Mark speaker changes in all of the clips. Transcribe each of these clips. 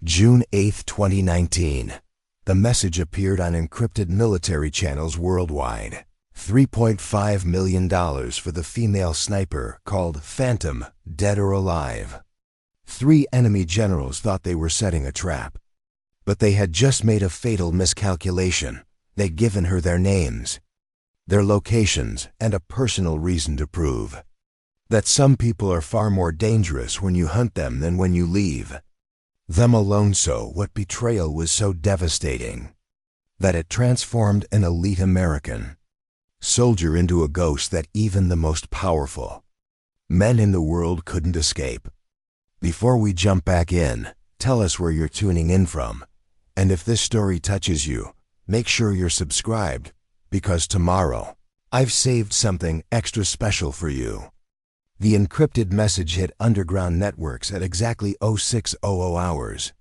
Speaker 1: June 8, 2019. The message appeared on encrypted military channels worldwide. $3.5 million for the female sniper called Phantom, dead or alive. 3 enemy generals thought they were setting a trap. But they had just made a fatal miscalculation. They'd given her their names, their locations, and a personal reason to prove that some people are far more dangerous when you hunt them than when you leave them alone. So what betrayal was so devastating that it transformed an elite American soldier into a ghost that even the most powerful men in the world couldn't escape. Before we jump back in, tell us where you're tuning in from, and if this story touches you, make sure you're subscribed, because tomorrow I've saved something extra special for you. The encrypted message hit underground networks at exactly 0600 hours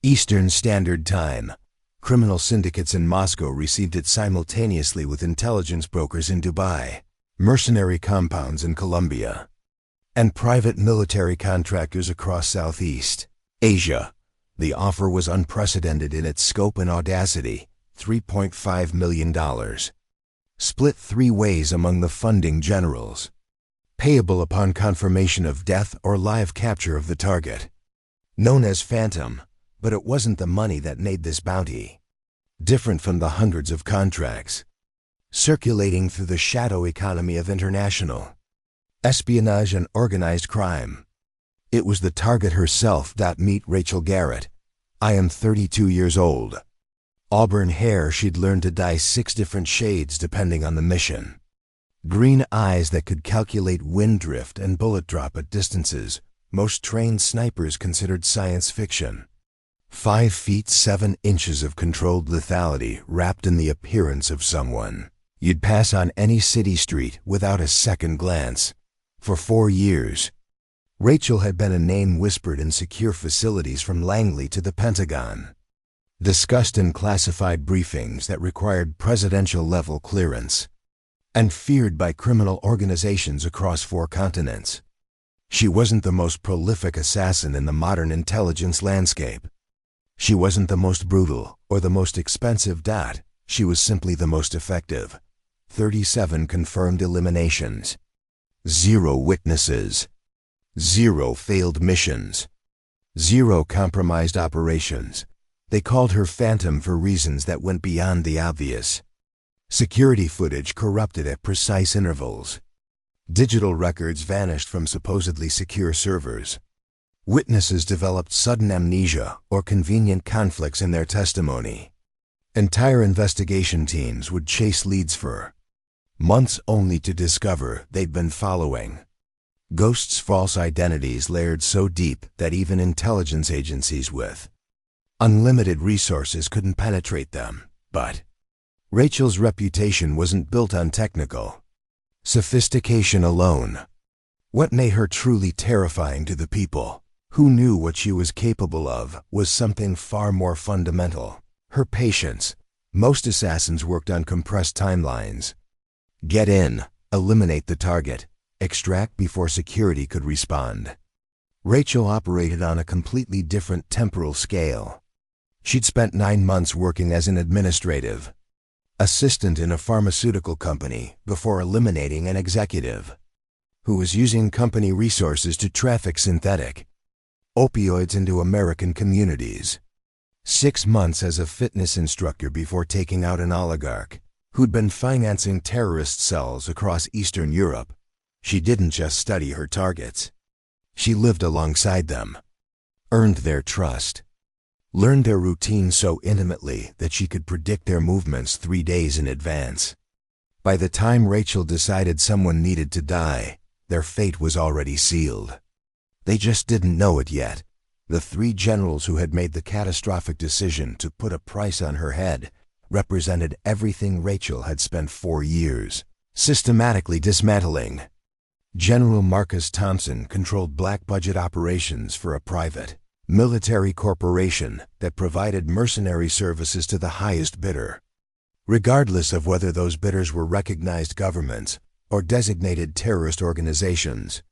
Speaker 1: Eastern Standard Time. Criminal syndicates in Moscow received it simultaneously with intelligence brokers in Dubai, mercenary compounds in Colombia, and private military contractors across Southeast Asia. The offer was unprecedented in its scope and audacity. $3.5 million. Split 3 ways among the funding generals. Payable upon confirmation of death or live capture of the target. Known as Phantom, but it wasn't the money that made this bounty different from the hundreds of contracts circulating through the shadow economy of international espionage and organized crime. It was the target herself. Meet Rachel Garrett. I am 32 years old. Auburn hair, she'd learned to dye 6 different shades depending on the mission. Green eyes that could calculate wind drift and bullet drop at distances most trained snipers considered science fiction. 5 feet 7 inches of controlled lethality wrapped in the appearance of someone you'd pass on any city street without a second glance. For 4 years, Rachel had been a name whispered in secure facilities from Langley to the Pentagon, discussed in classified briefings that required presidential-level clearance, and feared by criminal organizations across 4 continents. She wasn't the most prolific assassin in the modern intelligence landscape. She wasn't the most brutal or the most expensive. She was simply the most effective. 37 confirmed eliminations. 0 witnesses. 0 failed missions. 0 compromised operations. They called her Phantom for reasons that went beyond the obvious. Security footage corrupted at precise intervals. Digital records vanished from supposedly secure servers. Witnesses developed sudden amnesia or convenient conflicts in their testimony. Entire investigation teams would chase leads for months only to discover they'd been following ghosts' false identities layered so deep that even intelligence agencies with unlimited resources couldn't penetrate them. But Rachel's reputation wasn't built on technical sophistication alone. What made her truly terrifying to the people who knew what she was capable of was something far more fundamental: her patience. Most assassins worked on compressed timelines. Get in, eliminate the target, extract before security could respond. Rachel operated on a completely different temporal scale. She'd spent 9 months working as an administrative assistant in a pharmaceutical company before eliminating an executive who was using company resources to traffic synthetic opioids into American communities. 6 months as a fitness instructor before taking out an oligarch who'd been financing terrorist cells across Eastern Europe. She didn't just study her targets. She lived alongside them, earned their trust, learned their routine so intimately that she could predict their movements 3 days in advance. By the time Rachel decided someone needed to die, their fate was already sealed. They just didn't know it yet. The 3 generals who had made the catastrophic decision to put a price on her head represented everything Rachel had spent 4 years systematically dismantling. General Marcus Thompson controlled black-budget operations for a private military corporation that provided mercenary services to the highest bidder, regardless of whether those bidders were recognized governments or designated terrorist organizations.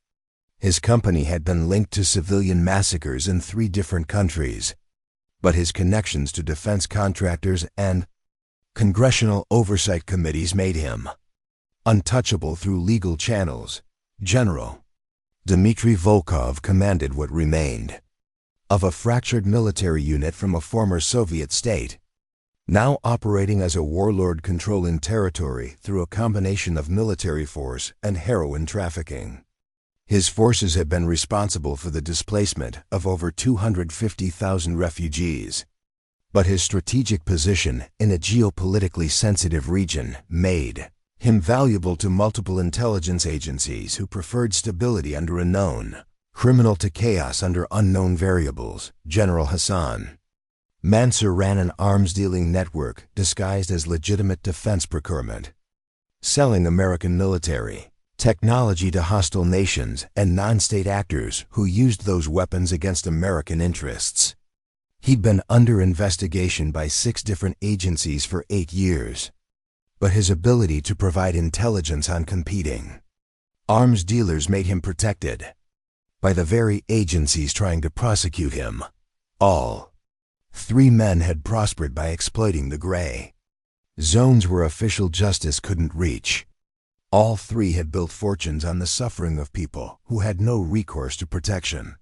Speaker 1: His company had been linked to civilian massacres in 3 different countries. but his connections to defense contractors and congressional oversight committees made him untouchable through legal channels. General Dmitry Volkov commanded what remained of a fractured military unit from a former Soviet state, now operating as a warlord controlling territory through a combination of military force and heroin trafficking. His forces had been responsible for the displacement of over 250,000 refugees, but his strategic position in a geopolitically sensitive region made him valuable to multiple intelligence agencies who preferred stability under a known criminal to chaos under unknown variables. General Hassan Mansur ran an arms-dealing network disguised as legitimate defense procurement, selling American military technology to hostile nations and non-state actors who used those weapons against American interests. He'd been under investigation by 6 different agencies for 8 years, but his ability to provide intelligence on competing arms dealers made him protected by the very agencies trying to prosecute him. All 3 men had prospered by exploiting the gray zones where official justice couldn't reach. All 3 had built fortunes on the suffering of people who had no recourse to protection.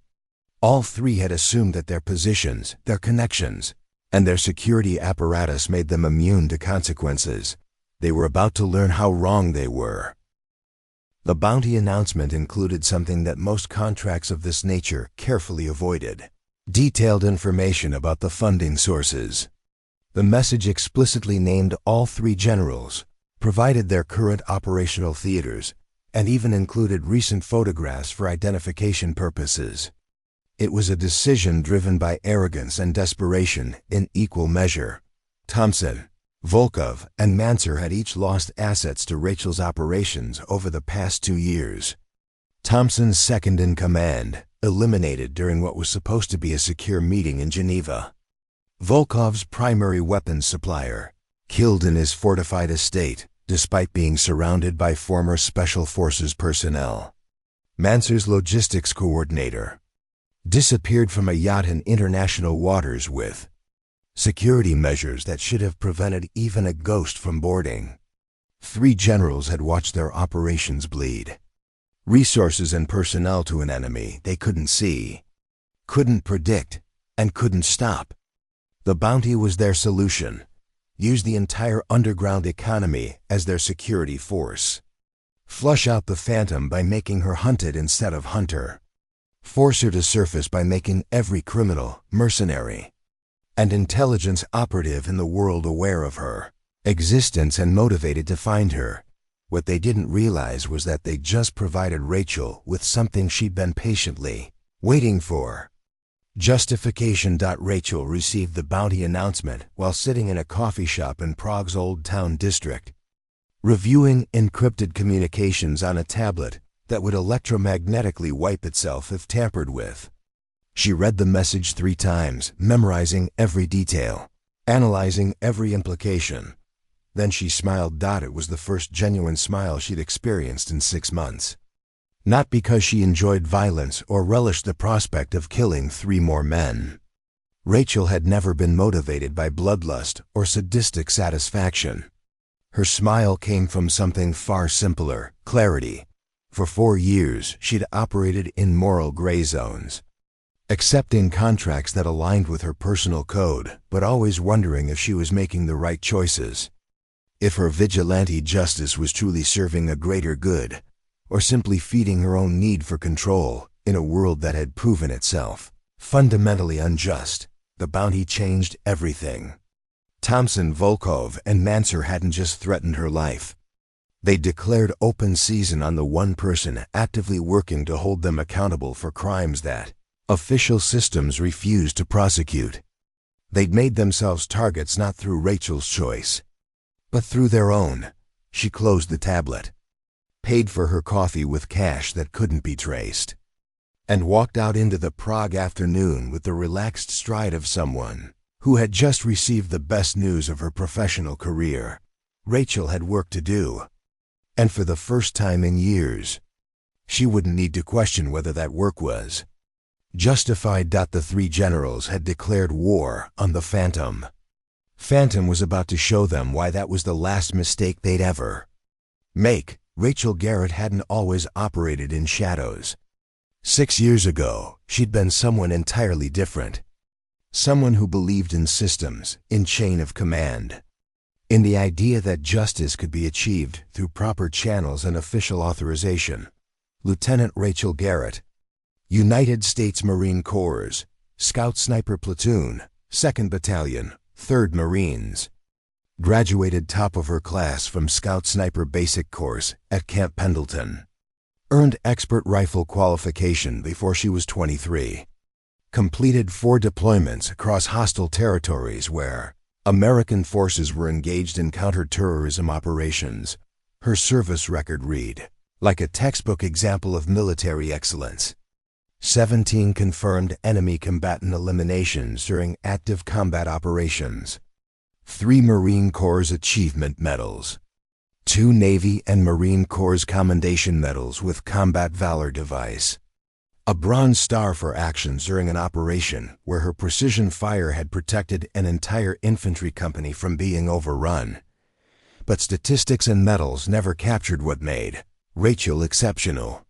Speaker 1: All 3 had assumed that their positions, their connections, and their security apparatus made them immune to consequences. They were about to learn how wrong they were. The bounty announcement included something that most contracts of this nature carefully avoided: detailed information about the funding sources. The message explicitly named all 3 generals, provided their current operational theaters, and even included recent photographs for identification purposes. It was a decision driven by arrogance and desperation in equal measure. Thompson, Volkov, and Mansur had each lost assets to Rachel's operations over the past 2 years. Thompson's second-in-command, eliminated during what was supposed to be a secure meeting in Geneva. Volkov's primary weapons supplier, killed in his fortified estate, despite being surrounded by former Special Forces personnel. Mansur's logistics coordinator, disappeared from a yacht in international waters with security measures that should have prevented even a ghost from boarding. 3 generals had watched their operations bleed resources and personnel to an enemy they couldn't see, couldn't predict, and couldn't stop. The bounty was their solution: use the entire underground economy as their security force. Flush out the Phantom by making her hunted instead of hunter. Force her to surface by making every criminal, mercenary, and intelligence operative in the world aware of her existence and motivated to find her. What they didn't realize was that they just provided Rachel with something she'd been patiently waiting for. Justification. Rachel received the bounty announcement while sitting in a coffee shop in Prague's Old Town district, reviewing encrypted communications on a tablet that would electromagnetically wipe itself if tampered with. She read the message 3 times, memorizing every detail, analyzing every implication. Then she smiled. It was the first genuine smile she'd experienced in 6 months. Not because she enjoyed violence or relished the prospect of killing 3 more men. Rachel had never been motivated by bloodlust or sadistic satisfaction. Her smile came from something far simpler: clarity. For 4 years, she'd operated in moral gray zones, accepting contracts that aligned with her personal code, but always wondering if she was making the right choices. If her vigilante justice was truly serving a greater good, or simply feeding her own need for control in a world that had proven itself fundamentally unjust. The bounty changed everything. Thompson, Volkov, and Mansur hadn't just threatened her life. They declared open season on the one person actively working to hold them accountable for crimes that official systems refused to prosecute. They'd made themselves targets not through Rachel's choice, but through their own. She closed the tablet, paid for her coffee with cash that couldn't be traced, and walked out into the Prague afternoon with the relaxed stride of someone who had just received the best news of her professional career. Rachel had work to do, and for the first time in years, she wouldn't need to question whether that work was justified. The three generals had declared war on the Phantom. Phantom was about to show them why that was the last mistake they'd ever make. Rachel Garrett hadn't always operated in shadows. 6 years ago, she'd been someone entirely different. Someone who believed in systems, in chain of command, in the idea that justice could be achieved through proper channels and official authorization. Lieutenant Rachel Garrett, United States Marine Corps, Scout Sniper Platoon, 2nd Battalion, 3rd Marines. Graduated top of her class from Scout Sniper Basic Course at Camp Pendleton. Earned expert rifle qualification before she was 23. Completed 4 deployments across hostile territories where American forces were engaged in counter-terrorism operations. Her service record read like a textbook example of military excellence. 17 confirmed enemy combatant eliminations during active combat operations. 3 Marine Corps Achievement Medals. 2 Navy and Marine Corps Commendation Medals with Combat Valor Device. A Bronze Star for actions during an operation where her precision fire had protected an entire infantry company from being overrun. But statistics and medals never captured what made Rachel exceptional.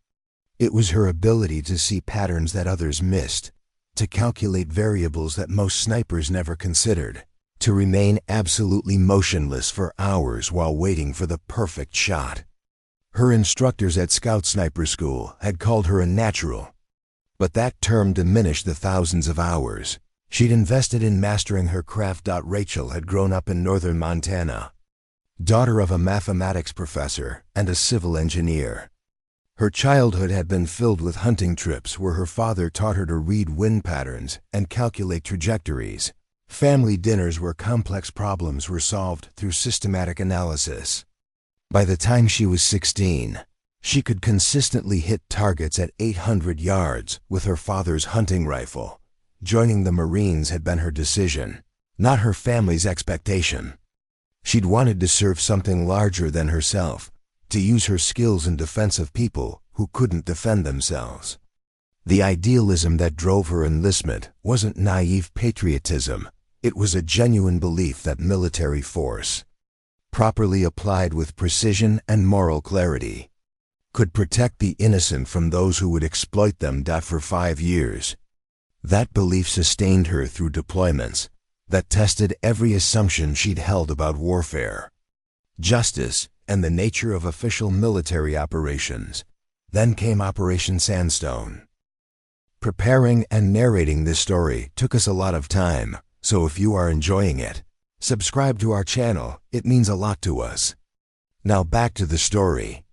Speaker 1: It was her ability to see patterns that others missed, to calculate variables that most snipers never considered, to remain absolutely motionless for hours while waiting for the perfect shot. Her instructors at Scout Sniper School had called her a natural, but that term diminished the thousands of hours she'd invested in mastering her craft. Rachel had grown up in northern Montana, daughter of a mathematics professor and a civil engineer. Her childhood had been filled with hunting trips where her father taught her to read wind patterns and calculate trajectories. Family dinners where complex problems were solved through systematic analysis. By the time she was 16, she could consistently hit targets at 800 yards with her father's hunting rifle. Joining the Marines had been her decision, not her family's expectation. She'd wanted to serve something larger than herself, to use her skills in defense of people who couldn't defend themselves. The idealism that drove her enlistment wasn't naive patriotism. It was a genuine belief that military force, properly applied with precision and moral clarity, could protect the innocent from those who would exploit them. For 5 years, that belief sustained her through deployments that tested every assumption she'd held about warfare, justice, and the nature of official military operations. Then came Operation Sandstone. Preparing and narrating this story took us a lot of time, so if you are enjoying it, subscribe to our channel. It means a lot to us. Now back to the story.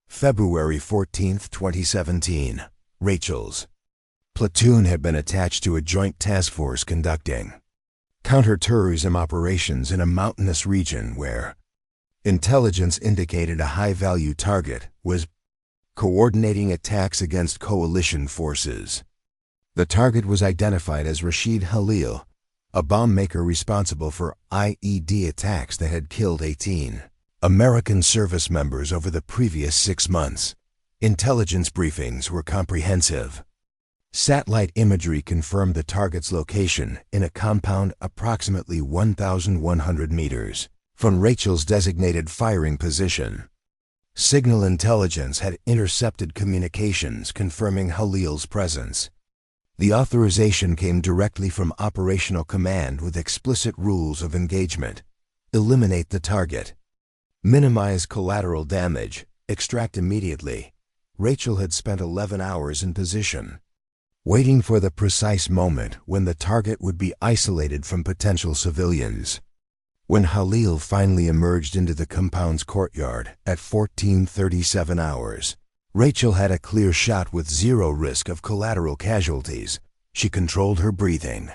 Speaker 1: February 14th, 2017. Rachel's platoon had been attached to a joint task force conducting counter-terrorism operations in a mountainous region where intelligence indicated a high-value target was coordinating attacks against coalition forces. The target was identified as Rashid Khalil, a bomb maker responsible for IED attacks that had killed 18 American service members over the previous 6 months. Intelligence briefings were comprehensive. Satellite imagery confirmed the target's location in a compound approximately 1,100 meters from Rachel's designated firing position. Signal intelligence had intercepted communications confirming Khalil's presence. The authorization came directly from Operational Command with explicit rules of engagement. Eliminate the target. Minimize collateral damage. Extract immediately. Rachel had spent 11 hours in position, waiting for the precise moment when the target would be isolated from potential civilians. When Khalil finally emerged into the compound's courtyard at 14:37 hours, Rachel had a clear shot with zero risk of collateral casualties. She controlled her breathing,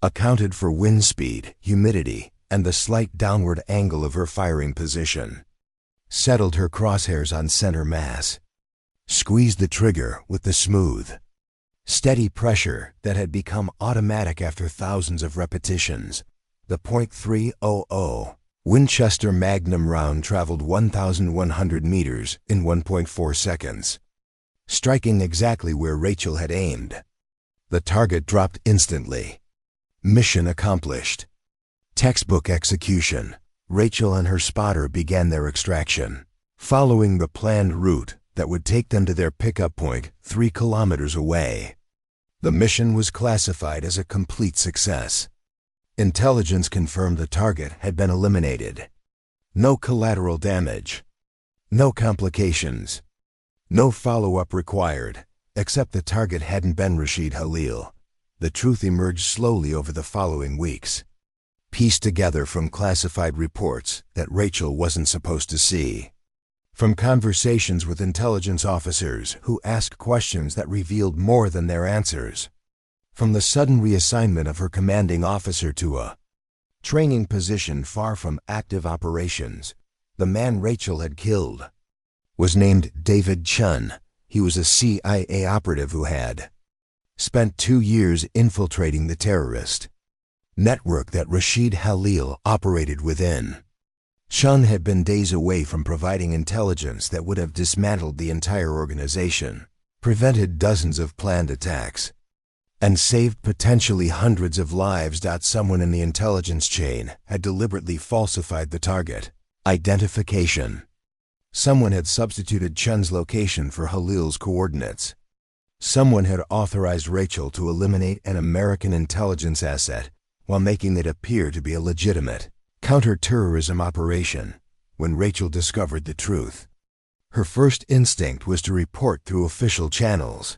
Speaker 1: accounted for wind speed, humidity, and the slight downward angle of her firing position, settled her crosshairs on center mass, squeezed the trigger with the smooth, steady pressure that had become automatic after thousands of repetitions. The .300 Winchester Magnum round traveled 1,100 meters in 1.4 seconds, striking exactly where Rachel had aimed. The target dropped instantly. Mission accomplished. Textbook execution. Rachel and her spotter began their extraction, following the planned route that would take them to their pickup point 3 kilometers away. The mission was classified as a complete success. Intelligence confirmed the target had been eliminated. No collateral damage. No complications. No follow-up required, except the target hadn't been Rashid Khalil. The truth emerged slowly over the following weeks, pieced together from classified reports that Rachel wasn't supposed to see. From conversations with intelligence officers who asked questions that revealed more than their answers. From the sudden reassignment of her commanding officer to a training position far from active operations. The man Rachel had killed was named David Chun. He was a CIA operative who had spent 2 years infiltrating the terrorist network that Rashid Khalil operated within. Chun had been days away from providing intelligence that would have dismantled the entire organization, prevented dozens of planned attacks, and saved potentially hundreds of lives. Someone in the intelligence chain had deliberately falsified the target identification. Someone had substituted Chun's location for Khalil's coordinates. Someone had authorized Rachel to eliminate an American intelligence asset while making it appear to be a legitimate counter-terrorism operation. When Rachel discovered the truth, her first instinct was to report through official channels.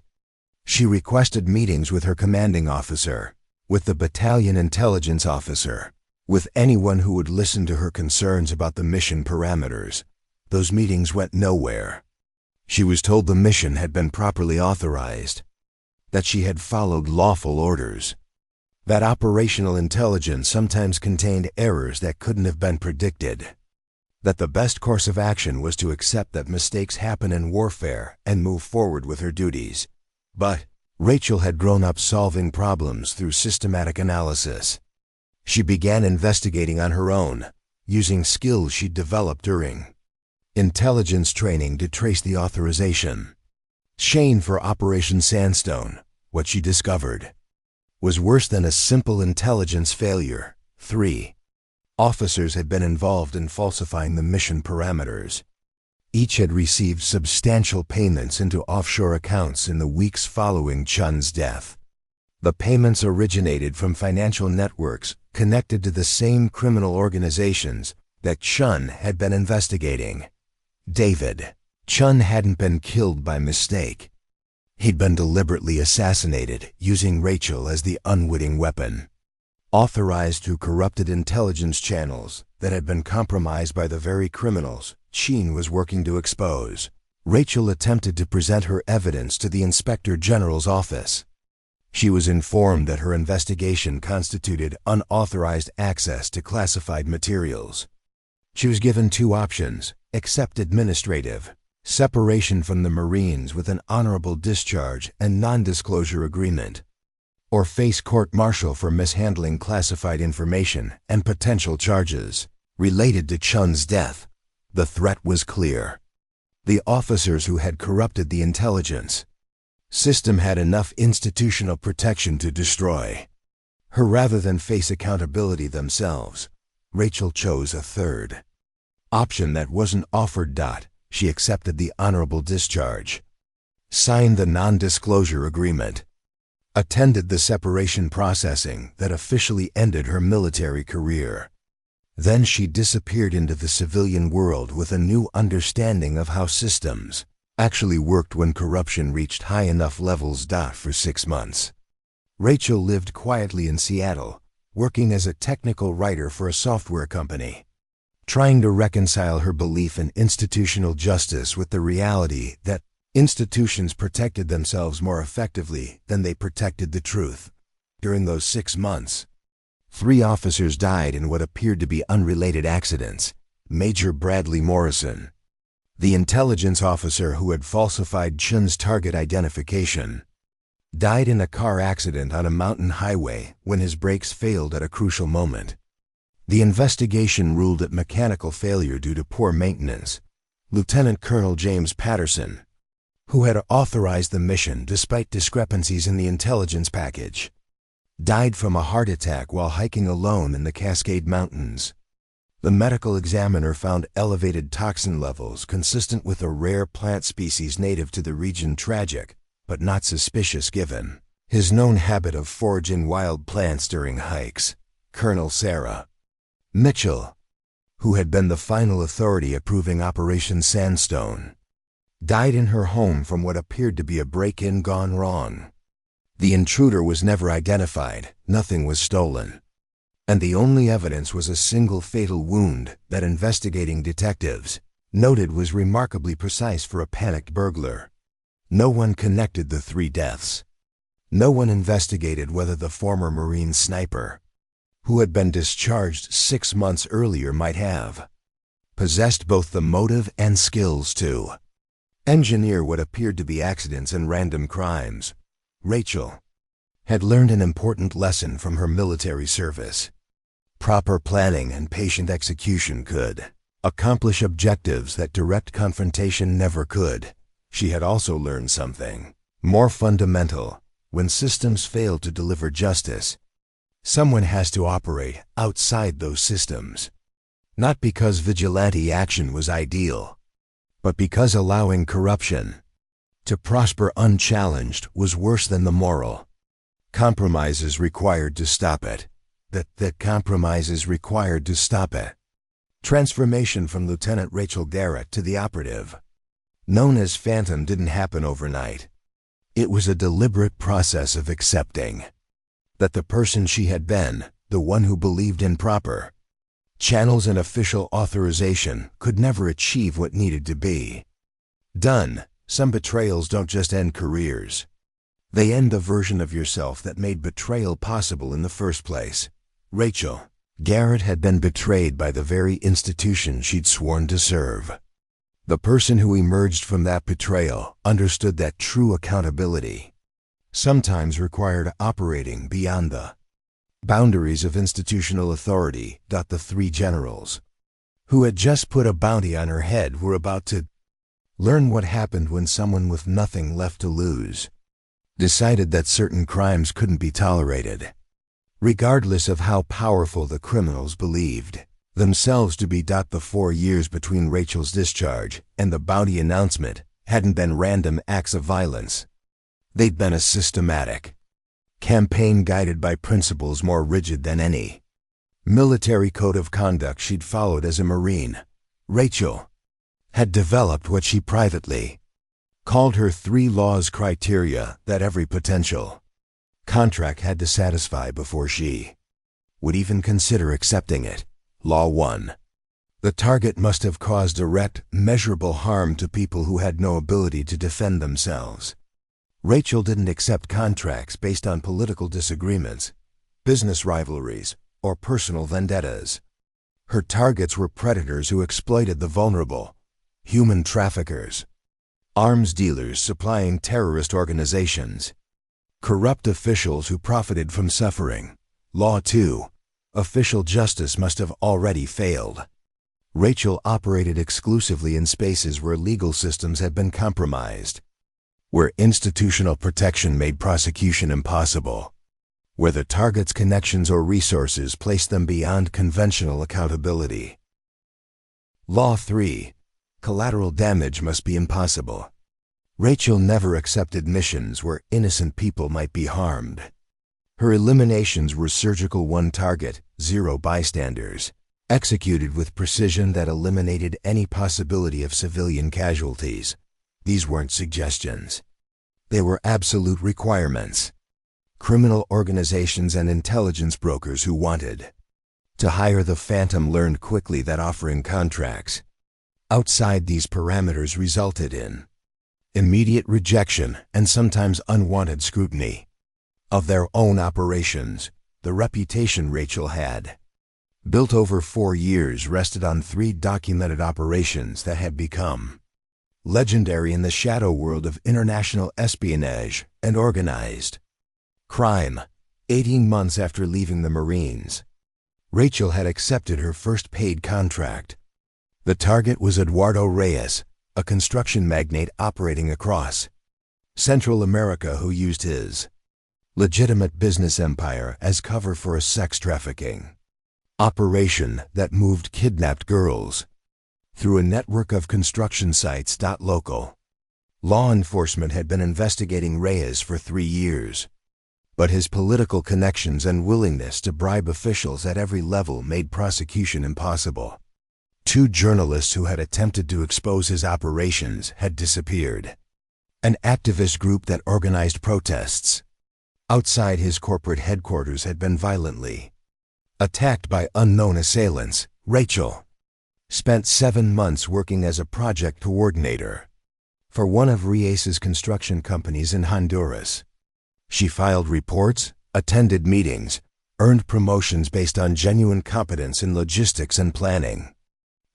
Speaker 1: She requested meetings with her commanding officer, with the battalion intelligence officer, with anyone who would listen to her concerns about the mission parameters. Those meetings went nowhere. She was told the mission had been properly authorized, that she had followed lawful orders, that operational intelligence sometimes contained errors that couldn't have been predicted, that the best course of action was to accept that mistakes happen in warfare and move forward with her duties. But Rachel had grown up solving problems through systematic analysis. She began investigating on her own, using skills she'd developed during intelligence training to trace the authorization chain for Operation Sandstone. What she discovered was worse than a simple intelligence failure. 3 officers had been involved in falsifying the mission parameters. Each had received substantial payments into offshore accounts in the weeks following Chun's death. The payments originated from financial networks connected to the same criminal organizations that Chun had been investigating. David Chun hadn't been killed by mistake. He'd been deliberately assassinated using Rachel as the unwitting weapon. Authorized through corrupted intelligence channels that had been compromised by the very criminals Sheen was working to expose. Rachel attempted to present her evidence to the Inspector General's office. She was informed that her investigation constituted unauthorized access to classified materials. She was given 2 options: accept administrative separation from the Marines with an honorable discharge and non-disclosure agreement, or face court-martial for mishandling classified information and potential charges related to Chun's death. The threat was clear. The officers who had corrupted the intelligence system had enough institutional protection to destroy her rather than face accountability themselves. Rachel chose a third option that wasn't offered. She accepted the honorable discharge, signed the non-disclosure agreement, attended the separation processing that officially ended her military career. Then she disappeared into the civilian world with a new understanding of how systems actually worked when corruption reached high enough levels. For 6 months, Rachel lived quietly in Seattle, working as a technical writer for a software company, trying to reconcile her belief in institutional justice with the reality that institutions protected themselves more effectively than they protected the truth. During those 6 months, 3 officers died in what appeared to be unrelated accidents. Major Bradley Morrison, the intelligence officer who had falsified Chun's target identification, died in a car accident on a mountain highway when his brakes failed at a crucial moment. The investigation ruled it mechanical failure due to poor maintenance. Lieutenant Colonel James Patterson, who had authorized the mission despite discrepancies in the intelligence package, died from a heart attack while hiking alone in the Cascade Mountains. The medical examiner found elevated toxin levels consistent with a rare plant species native to the region tragic, but not suspicious given his known habit of foraging wild plants during hikes. Colonel Sarah Mitchell, who had been the final authority approving Operation Sandstone, died in her home from what appeared to be a break-in gone wrong. The intruder was never identified, nothing was stolen, and the only evidence was a single fatal wound that investigating detectives noted was remarkably precise for a panicked burglar. No one connected the 3 deaths. No one investigated whether the former Marine sniper, who had been discharged 6 months earlier, might have possessed both the motive and skills to engineer what appeared to be accidents and random crimes. Rachel had learned an important lesson from her military service. Proper planning and patient execution could accomplish objectives that direct confrontation never could. She had also learned something more fundamental. When systems fail to deliver justice, someone has to operate outside those systems. Not because vigilante action was ideal, but because allowing corruption to prosper unchallenged was worse than the moral compromises required to stop it. That compromises required to stop it. Transformation from Lieutenant Rachel Garrett to the operative known as Phantom didn't happen overnight. It was a deliberate process of accepting that the person she had been, the one who believed in proper channels and official authorization, could never achieve what needed to be done. Some betrayals don't just end careers. They end the version of yourself that made betrayal possible in the first place. Rachel Garrett had been betrayed by the very institution she'd sworn to serve. The person who emerged from that betrayal understood that true accountability sometimes required operating beyond the boundaries of institutional authority. The 3 generals who had just put a bounty on her head were about to learn what happened when someone with nothing left to lose decided that certain crimes couldn't be tolerated, regardless of how powerful the criminals believed themselves to be. The 4 years between Rachel's discharge and the bounty announcement hadn't been random acts of violence. They'd been a systematic campaign guided by principles more rigid than any military code of conduct she'd followed as a Marine. Rachel had developed what she privately called her 3 laws criteria that every potential contract had to satisfy before she would even consider accepting it. Law 1. The target must have caused direct, measurable harm to people who had no ability to defend themselves. Rachel didn't accept contracts based on political disagreements, business rivalries, or personal vendettas. Her targets were predators who exploited the vulnerable, human traffickers, arms dealers supplying terrorist organizations, corrupt officials who profited from suffering. Law 2. Official justice must have already failed. Rachel operated exclusively in spaces where legal systems had been compromised, where institutional protection made prosecution impossible, where the target's connections or resources placed them beyond conventional accountability. Law 3. Collateral damage must be impossible. Rachel never accepted missions where innocent people might be harmed. Her eliminations were surgical: 1 target, 0 bystanders, executed with precision that eliminated any possibility of civilian casualties. These weren't suggestions. They were absolute requirements. Criminal organizations and intelligence brokers who wanted to hire the Phantom learned quickly that offering contracts outside these parameters resulted in immediate rejection and sometimes unwanted scrutiny of their own operations. The reputation Rachel had built over 4 years rested on 3 documented operations that had become legendary in the shadow world of international espionage and organized crime. 18 months after leaving the Marines, Rachel had accepted her first paid contract. The target was Eduardo Reyes, a construction magnate operating across Central America who used his legitimate business empire as cover for a sex trafficking operation that moved kidnapped girls through a network of construction sites. Local law enforcement had been investigating Reyes for 3 years, but his political connections and willingness to bribe officials at every level made prosecution impossible. 2 journalists who had attempted to expose his operations had disappeared. An activist group that organized protests outside his corporate headquarters had been violently attacked by unknown assailants. Rachel spent 7 months working as a project coordinator for one of Reyes's construction companies in Honduras. She filed reports, attended meetings, earned promotions based on genuine competence in logistics and planning.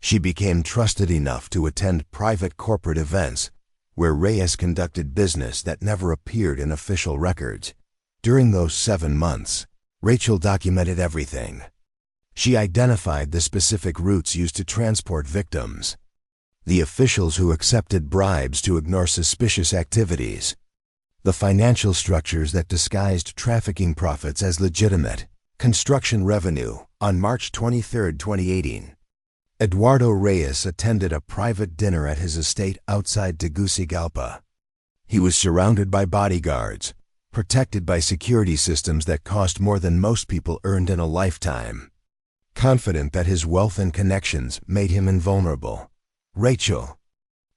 Speaker 1: She became trusted enough to attend private corporate events where Reyes conducted business that never appeared in official records. During those 7 months, Rachel documented everything. She identified the specific routes used to transport victims, the officials who accepted bribes to ignore suspicious activities, the financial structures that disguised trafficking profits as legitimate construction revenue. On March 23, 2018, Eduardo Reyes attended a private dinner at his estate outside Tegucigalpa. He was surrounded by bodyguards, protected by security systems that cost more than most people earned in a lifetime. Confident that his wealth and connections made him invulnerable, Rachel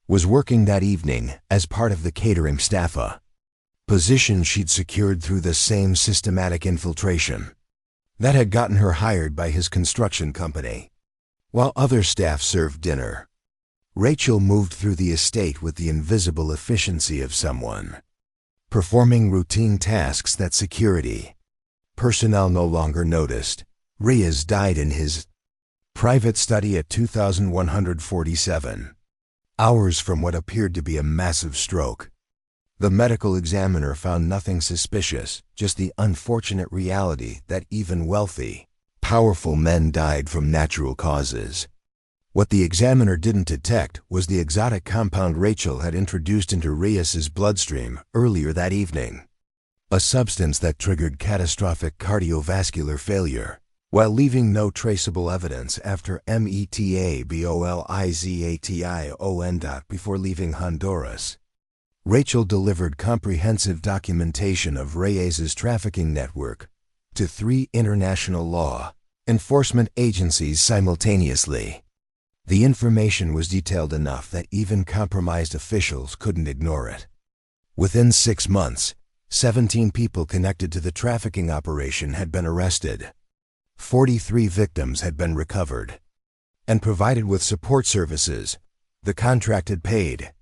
Speaker 1: was working that evening as part of the catering staff, a position she'd secured through the same systematic infiltration that had gotten her hired by his construction company. While other staff served dinner, Rachel moved through the estate with the invisible efficiency of someone performing routine tasks that security personnel no longer noticed. Reyes died in his private study at 2147 hours from what appeared to be a massive stroke. The medical examiner found nothing suspicious, just the unfortunate reality that even wealthy, powerful men died from natural causes. What the examiner didn't detect was the exotic compound Rachel had introduced into Reyes's bloodstream earlier that evening, a substance that triggered catastrophic cardiovascular failure, while leaving no traceable evidence after metabolition. Before leaving Honduras, Rachel delivered comprehensive documentation of Reyes's trafficking network to 3 international law enforcement agencies simultaneously. The information was detailed enough that even compromised officials couldn't ignore it. Within 6 months, 17 people connected to the trafficking operation had been arrested. 43 victims had been recovered and provided with support services. The contract had paid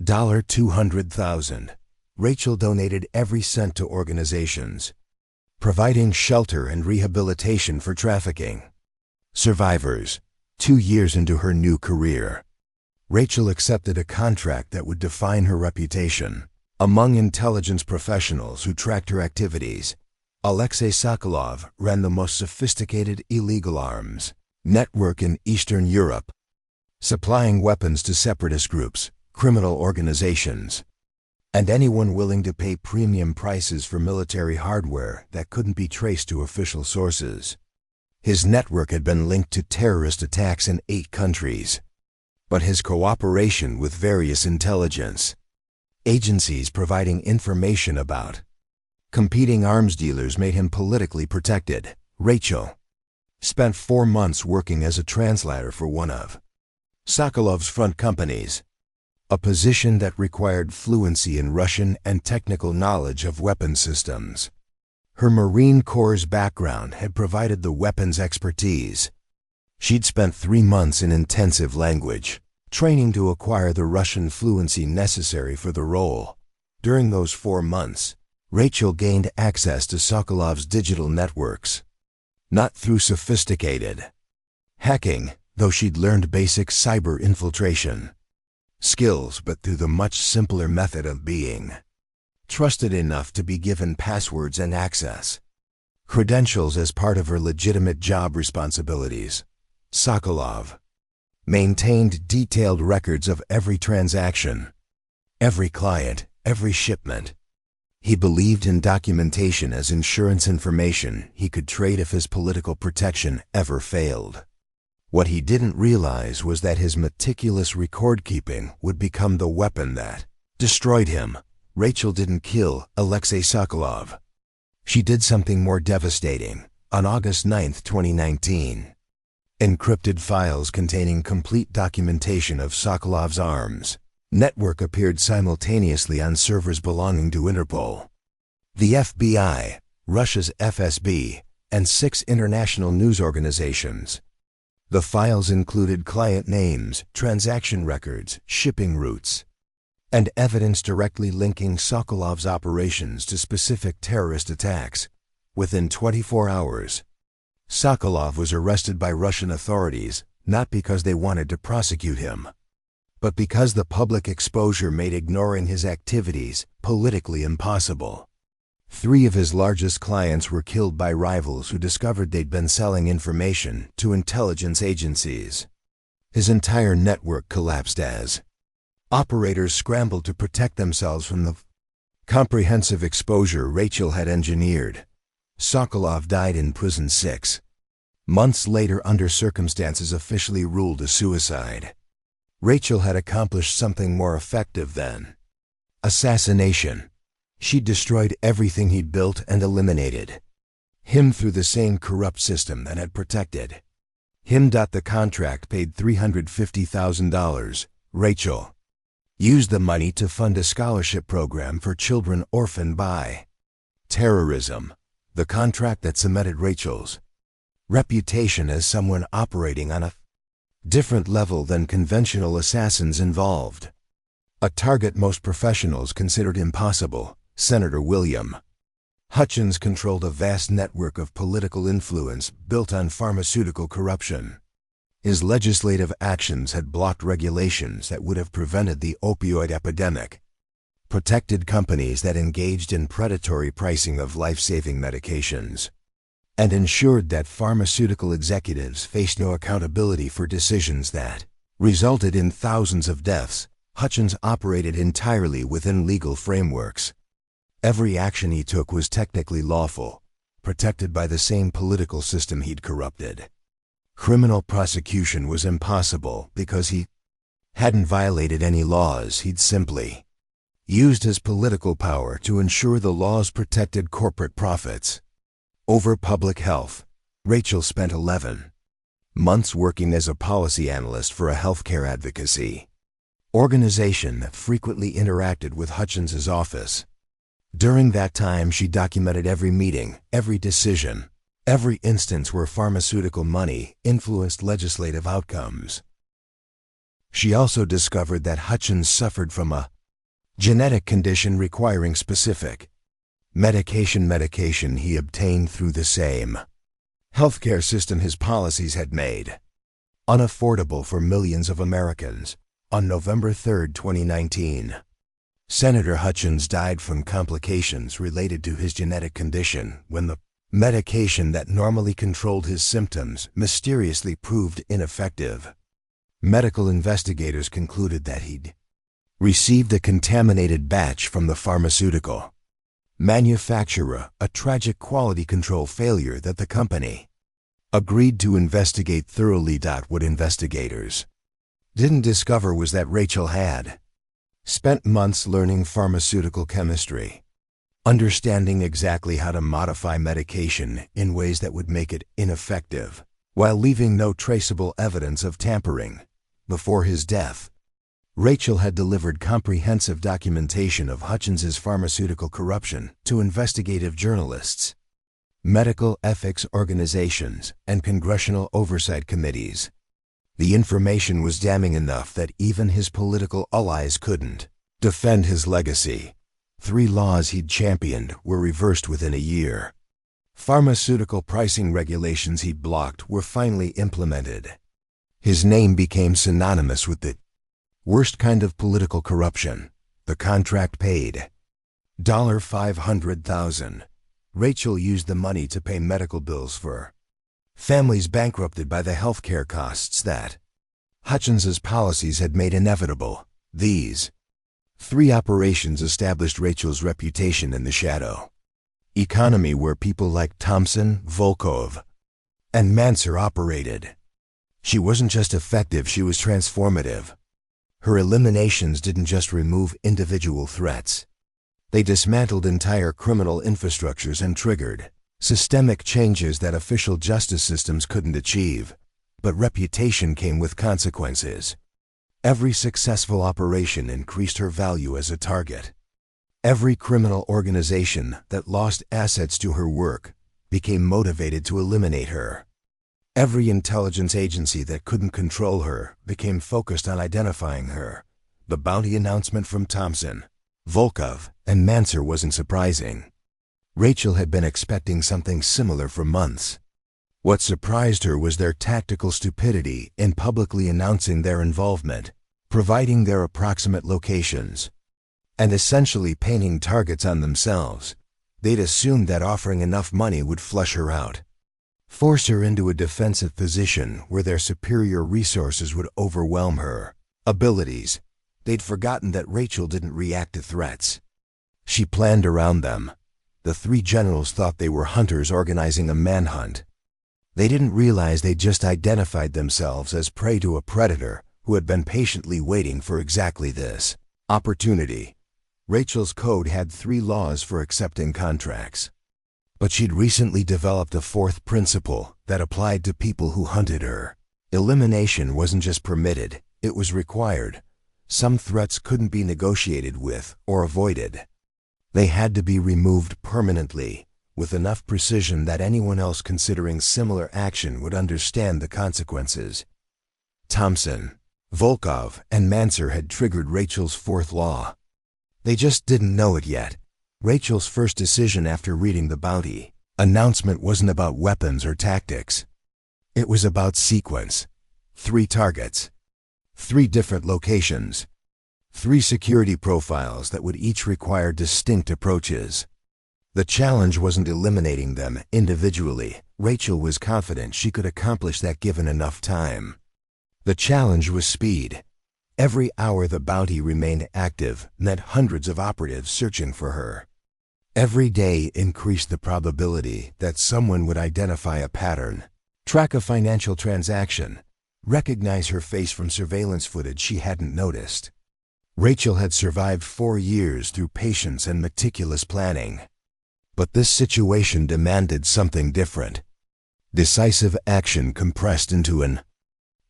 Speaker 1: $200,000. Rachel donated every cent to organizations providing shelter and rehabilitation for trafficking survivors. 2 years into her new career, Rachel accepted a contract that would define her reputation among intelligence professionals who tracked her activities. Alexei Sokolov ran the most sophisticated illegal arms network in Eastern Europe, supplying weapons to separatist groups, criminal organizations, and anyone willing to pay premium prices for military hardware that couldn't be traced to official sources. His network had been linked to terrorist attacks in 8 countries, but his cooperation with various intelligence agencies providing information about competing arms dealers made him politically protected. Rachel spent 4 months working as a translator for one of Sokolov's front companies, a position that required fluency in Russian and technical knowledge of weapon systems. Her Marine Corps' background had provided the weapons expertise. She'd spent 3 months in intensive language training to acquire the Russian fluency necessary for the role. During those 4 months, Rachel gained access to Sokolov's digital networks, not through sophisticated hacking, though she'd learned basic cyber infiltration skills, but through the much simpler method of being trusted enough to be given passwords and access credentials as part of her legitimate job responsibilities. Sokolov maintained detailed records of every transaction, every client, every shipment. He believed in documentation as insurance information he could trade if his political protection ever failed. What he didn't realize was that his meticulous record-keeping would become the weapon that destroyed him. Rachel didn't kill Alexei Sokolov. She did something more devastating. On August 9, 2019, encrypted files containing complete documentation of Sokolov's arms network appeared simultaneously on servers belonging to Interpol, the FBI, Russia's FSB, and 6 international news organizations. The files included client names, transaction records, shipping routes, and evidence directly linking Sokolov's operations to specific terrorist attacks. Within 24 hours, Sokolov was arrested by Russian authorities, not because they wanted to prosecute him, but because the public exposure made ignoring his activities politically impossible. 3 of his largest clients were killed by rivals who discovered they'd been selling information to intelligence agencies. His entire network collapsed as operators scrambled to protect themselves from the comprehensive exposure Rachel had engineered. Sokolov died in prison 6 months later under circumstances officially ruled a suicide. Rachel had accomplished something more effective than assassination. She destroyed everything he'd built and eliminated him through the same corrupt system that had protected him. The contract paid $350,000. Rachel used the money to fund a scholarship program for children orphaned by terrorism. The contract that cemented Rachel's reputation as someone operating on a different level than conventional assassins involved. A target most professionals considered impossible. Senator William Hutchins controlled a vast network of political influence built on pharmaceutical corruption. His legislative actions had blocked regulations that would have prevented the opioid epidemic, protected companies that engaged in predatory pricing of life-saving medications, and ensured that pharmaceutical executives faced no accountability for decisions that resulted in thousands of deaths. Hutchins operated entirely within legal frameworks. Every action he took was technically lawful, protected by the same political system he'd corrupted. Criminal prosecution was impossible because he hadn't violated any laws. He'd simply used his political power to ensure the laws protected corporate profits over public health. Rachel spent 11 months working as a policy analyst for a healthcare advocacy organization that frequently interacted with Hutchins's office. During that time, she documented every meeting, every decision, every instance where pharmaceutical money influenced legislative outcomes. She also discovered that Hutchins suffered from a genetic condition requiring specific medication he obtained through the same healthcare system his policies had made unaffordable for millions of Americans. On November 3, 2019, Senator Hutchins died from complications related to his genetic condition when the medication that normally controlled his symptoms mysteriously proved ineffective. Medical investigators concluded that he'd received a contaminated batch from the pharmaceutical manufacturer, a tragic quality control failure that the company agreed to investigate thoroughly. What investigators didn't discover was that Rachel had spent months learning pharmaceutical chemistry, understanding exactly how to modify medication in ways that would make it ineffective, while leaving no traceable evidence of tampering. Before his death, Rachel had delivered comprehensive documentation of Hutchins's pharmaceutical corruption to investigative journalists, medical ethics organizations, and congressional oversight committees. The information was damning enough that even his political allies couldn't defend his legacy. 3 laws he'd championed were reversed within a year. Pharmaceutical pricing regulations he'd blocked were finally implemented. His name became synonymous with the worst kind of political corruption. The contract paid $500,000. Rachel used the money to pay medical bills for families bankrupted by the healthcare costs that Hutchins's policies had made inevitable. These 3 operations established Rachel's reputation in the shadow economy where people like Thompson, Volkov, and Manser operated. She wasn't just effective, she was transformative. Her eliminations didn't just remove individual threats. They dismantled entire criminal infrastructures and triggered systemic changes that official justice systems couldn't achieve. But reputation came with consequences. Every successful operation increased her value as a target. Every criminal organization that lost assets to her work became motivated to eliminate her. Every intelligence agency that couldn't control her became focused on identifying her. The bounty announcement from Thompson, Volkov, and Manser wasn't surprising. Rachel had been expecting something similar for months. What surprised her was their tactical stupidity in publicly announcing their involvement, providing their approximate locations, and essentially painting targets on themselves. They'd assumed that offering enough money would flush her out, force her into a defensive position where their superior resources would overwhelm her abilities. They'd forgotten that Rachel didn't react to threats. She planned around them. The 3 generals thought they were hunters organizing a manhunt. They didn't realize they'd just identified themselves as prey to a predator who had been patiently waiting for exactly this opportunity. Rachel's code had 3 laws for accepting contracts. But she'd recently developed a 4th principle that applied to people who hunted her. Elimination wasn't just permitted, it was required. Some threats couldn't be negotiated with or avoided. They had to be removed permanently, with enough precision that anyone else considering similar action would understand the consequences. Thompson, Volkov, and Manser had triggered Rachel's 4th law. They just didn't know it yet. Rachel's first decision after reading the bounty announcement wasn't about weapons or tactics. It was about sequence. 3 targets, 3 different locations, 3 security profiles that would each require distinct approaches. The challenge wasn't eliminating them individually. Rachel was confident she could accomplish that given enough time. The challenge was speed. Every hour the bounty remained active meant hundreds of operatives searching for her. Every day increased the probability that someone would identify a pattern, track a financial transaction, recognize her face from surveillance footage she hadn't noticed. Rachel had survived 4 years through patience and meticulous planning. But this situation demanded something different. Decisive action compressed into an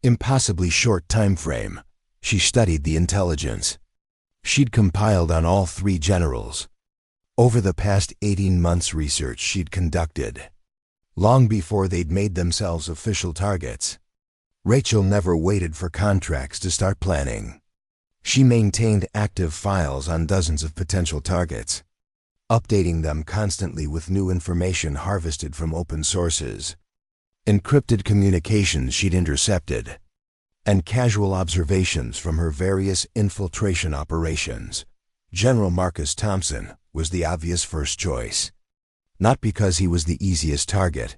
Speaker 1: impossibly short time frame. She studied the intelligence she'd compiled on all 3 generals. Over the past 18 months, research she'd conducted, long before they'd made themselves official targets. Rachel never waited for contracts to start planning. She maintained active files on dozens of potential targets, updating them constantly with new information harvested from open sources, encrypted communications she'd intercepted, and casual observations from her various infiltration operations. General Marcus Thompson was the obvious first choice, not because he was the easiest target,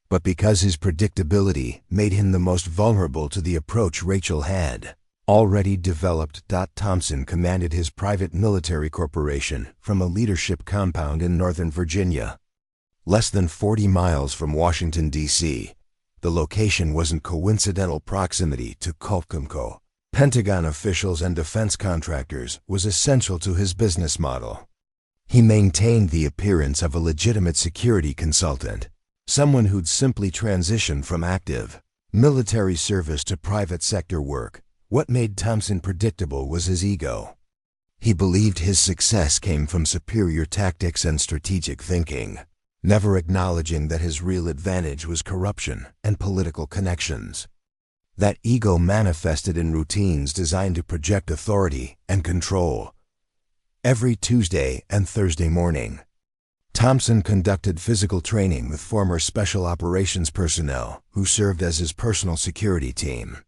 Speaker 1: but because his predictability made him the most vulnerable to the approach Rachel had already developed. Thompson commanded his private military corporation from a leadership compound in Northern Virginia, less than 40 miles from Washington, D.C. The location wasn't coincidental proximity to Kultcomco, Pentagon officials and defense contractors was essential to his business model. He maintained the appearance of a legitimate security consultant, someone who'd simply transitioned from active military service to private sector work. What made Thompson predictable was his ego. He believed his success came from superior tactics and strategic thinking, never acknowledging that his real advantage was corruption and political connections. That ego manifested in routines designed to project authority and control. Every Tuesday and Thursday morning, Thompson conducted physical training with former special operations personnel who served as his personal security team.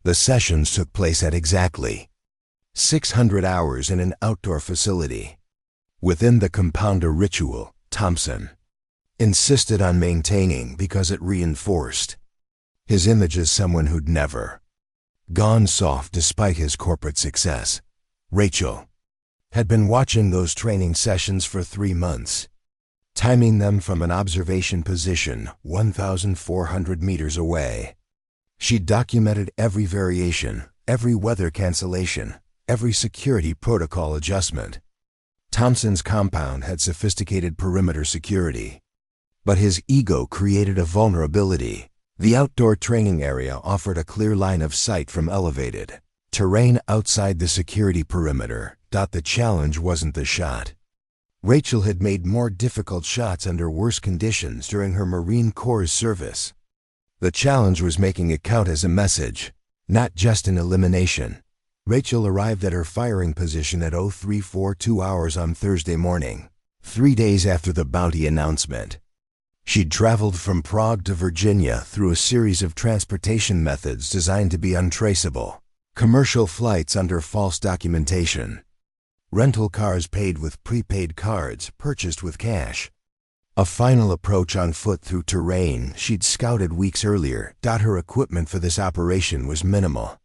Speaker 1: The sessions took place at exactly 600 hours in an outdoor facility. Within the compounder ritual, Thompson insisted on maintaining because it reinforced his image as someone who'd never gone soft despite his corporate success. Rachel had been watching those training sessions for 3 months, timing them from an observation position 1,400 meters away. She documented every variation, every weather cancellation, every security protocol adjustment. Thompson's compound had sophisticated perimeter security, but his ego created a vulnerability. The outdoor training area offered a clear line of sight from elevated terrain outside the security perimeter. The challenge wasn't the shot. Rachel had made more difficult shots under worse conditions during her Marine Corps service. The challenge was making it count as a message, not just an elimination. Rachel arrived at her firing position at 0342 hours on Thursday morning, 3 days after the bounty announcement. She'd traveled from Prague to Virginia through a series of transportation methods designed to be untraceable. Commercial flights under false documentation, rental cars paid with prepaid cards purchased with cash, a final approach on foot through terrain she'd scouted weeks earlier. Her equipment for this operation was minimal.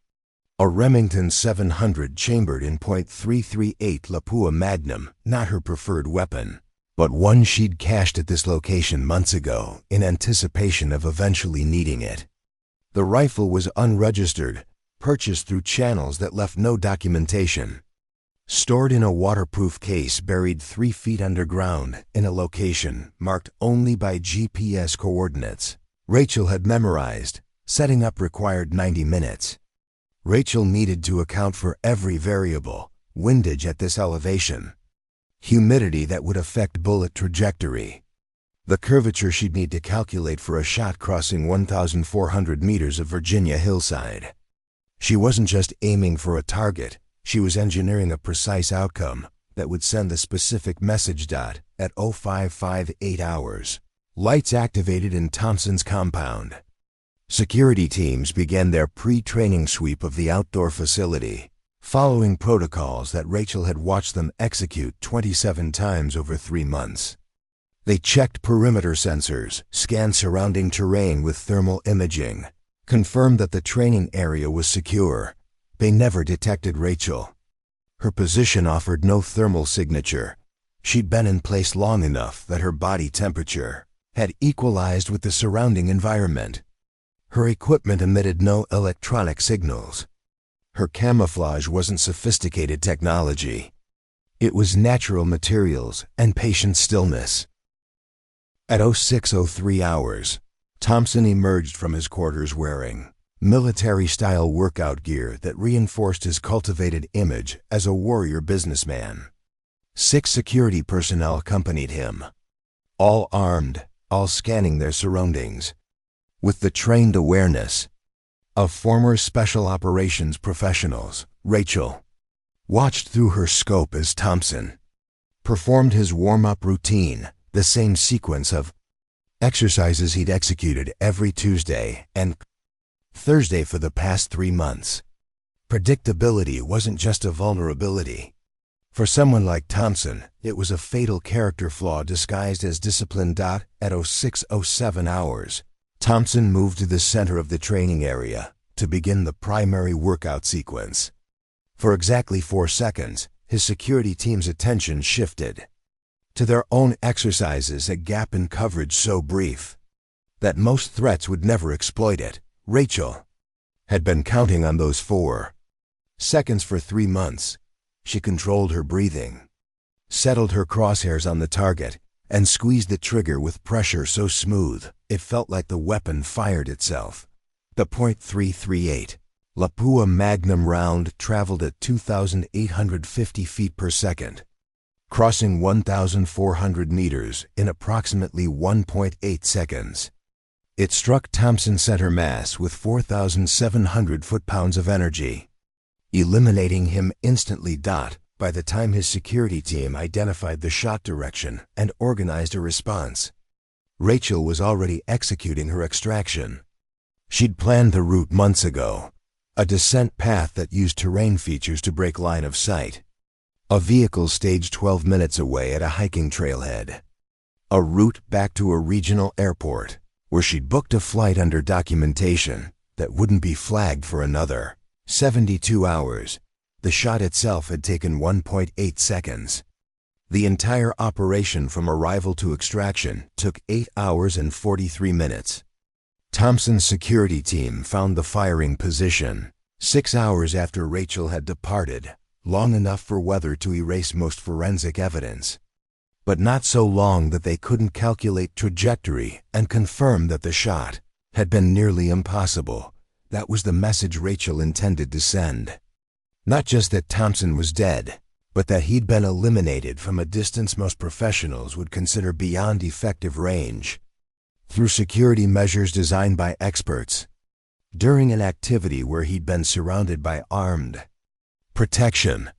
Speaker 1: A Remington 700 chambered in .338 Lapua Magnum, not her preferred weapon, but one she'd cached at this location months ago in anticipation of eventually needing it. The rifle was unregistered, purchased through channels that left no documentation, stored in a waterproof case buried 3 feet underground in a location marked only by GPS coordinates. Rachel had memorized. Setting up required 90 minutes. Rachel needed to account for every variable: windage at this elevation, humidity that would affect bullet trajectory, the curvature she'd need to calculate for a shot crossing 1,400 meters of Virginia hillside. She wasn't just aiming for a target, she was engineering a precise outcome that would send the specific message. At 0558 hours, lights activated in Thompson's compound. Security teams began their pre-training sweep of the outdoor facility, following protocols that Rachel had watched them execute 27 times over 3 months. They checked perimeter sensors, scanned surrounding terrain with thermal imaging, confirmed that the training area was secure. They never detected Rachel. Her position offered no thermal signature. She'd been in place long enough that her body temperature had equalized with the surrounding environment. Her equipment emitted no electronic signals. Her camouflage wasn't sophisticated technology. It was natural materials and patient stillness. At 0603 hours, Thompson emerged from his quarters wearing military-style workout gear that reinforced his cultivated image as a warrior businessman. 6 security personnel accompanied him, all armed, all scanning their surroundings, with the trained awareness of former special operations professionals. Rachel watched through her scope as Thompson performed his warm-up routine, the same sequence of exercises he'd executed every Tuesday and Thursday for the past 3 months. Predictability wasn't just a vulnerability. For someone like Thompson, it was a fatal character flaw disguised as discipline. At 0607 hours, Thompson moved to the center of the training area to begin the primary workout sequence. For exactly 4 seconds, his security team's attention shifted to their own exercises, a gap in coverage so brief that most threats would never exploit it. Rachel had been counting on those 4 seconds for 3 months. She controlled her breathing, settled her crosshairs on the target, and squeezed the trigger with pressure so smooth it felt like the weapon fired itself. The .338 Lapua Magnum round traveled at 2,850 feet per second, crossing 1,400 meters in approximately 1.8 seconds. It struck Thompson's center mass with 4,700 foot-pounds of energy, eliminating him instantly. By the time his security team identified the shot direction and organized a response, Rachel was already executing her extraction. She'd planned the route months ago, a descent path that used terrain features to break line of sight, a vehicle staged 12 minutes away at a hiking trailhead, a route back to a regional airport where she'd booked a flight under documentation that wouldn't be flagged for another 72 hours. The shot itself had taken 1.8 seconds. The entire operation from arrival to extraction took 8 hours and 43 minutes. Thompson's security team found the firing position 6 hours after Rachel had departed, long enough for weather to erase most forensic evidence, but not so long that they couldn't calculate trajectory and confirm that the shot had been nearly impossible. That was the message Rachel intended to send. Not just that Thompson was dead, but that he'd been eliminated from a distance most professionals would consider beyond effective range. Through security measures designed by experts, during an activity where he'd been surrounded by armed protection,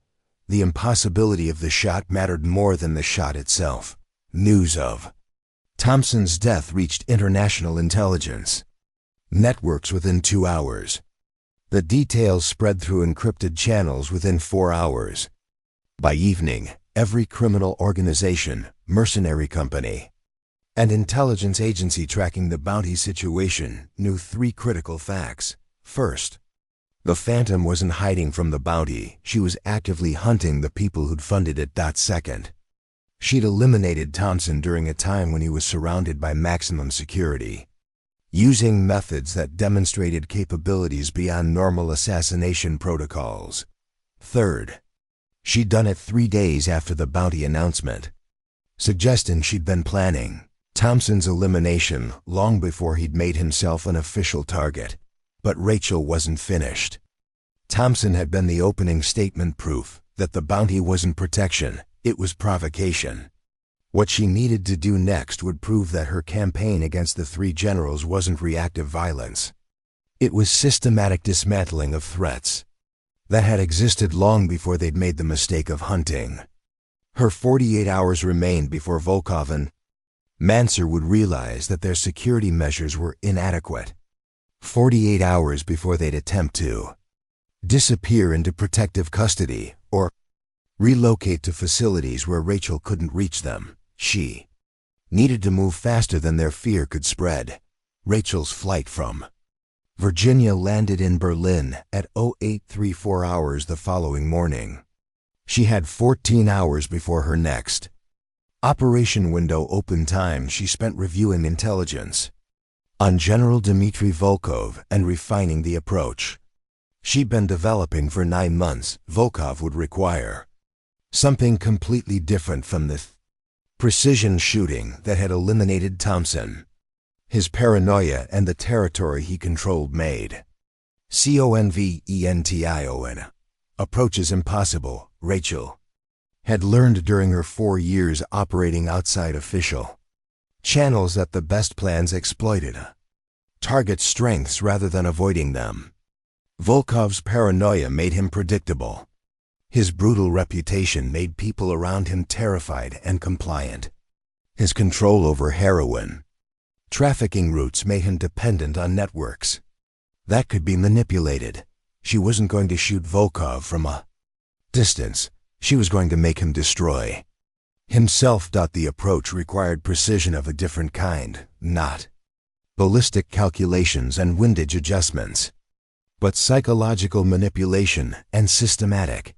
Speaker 1: the impossibility of the shot mattered more than the shot itself. News of Thompson's death reached international intelligence networks within 2 hours. The details spread through encrypted channels within 4 hours. By evening, every criminal organization, mercenary company, and intelligence agency tracking the bounty situation knew 3 critical facts. First, the Phantom wasn't hiding from the bounty. She was actively hunting the people who'd funded it. Second, she'd eliminated Thompson during a time when he was surrounded by maximum security, using methods that demonstrated capabilities beyond normal assassination protocols. Third, she'd done it 3 days after the bounty announcement, suggesting she'd been planning Thompson's elimination long before he'd made himself an official target. But Rachel wasn't finished. Thompson had been the opening statement proof that the bounty wasn't protection, it was provocation. What she needed to do next would prove that her campaign against the 3 generals wasn't reactive violence. It was systematic dismantling of threats that had existed long before they'd made the mistake of hunting. Her 48 hours remained before Volkov and Mansour would realize that their security measures were inadequate. 48 hours before they'd attempt to disappear into protective custody or relocate to facilities where Rachel couldn't reach them. She needed to move faster than their fear could spread. Rachel's flight from Virginia landed in Berlin at 0834 hours the following morning. She had 14 hours before her next operation window open time. She spent reviewing intelligence on General Dmitry Volkov and refining the approach she'd been developing for 9 months. Volkov would require something completely different from the precision shooting that had eliminated Thompson. His paranoia and the territory he controlled made convention approaches impossible. Rachel had learned during her 4 years operating outside official channels that the best plans exploited target strengths rather than avoiding them. Volkov's paranoia made him predictable. His brutal reputation made people around him terrified and compliant. His control over heroin trafficking routes made him dependent on networks that could be manipulated. She wasn't going to shoot Volkov from a distance. She was going to make him destroy himself. The approach required precision of a different kind, not ballistic calculations and windage adjustments, but psychological manipulation and systematic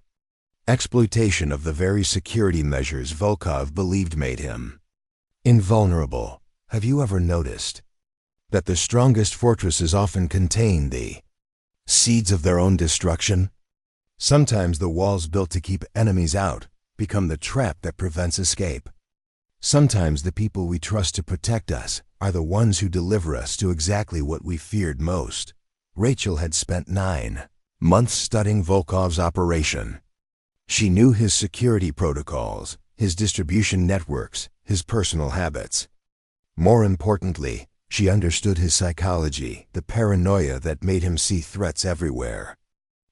Speaker 1: exploitation of the very security measures Volkov believed made him invulnerable. Have you ever noticed that the strongest fortresses often contain the seeds of their own destruction? Sometimes the walls built to keep enemies out become the trap that prevents escape. Sometimes the people we trust to protect us are the ones who deliver us to exactly what we feared most. Rachel had spent 9 months studying Volkov's operation. She knew his security protocols, his distribution networks, his personal habits. More importantly, she understood his psychology, the paranoia that made him see threats everywhere,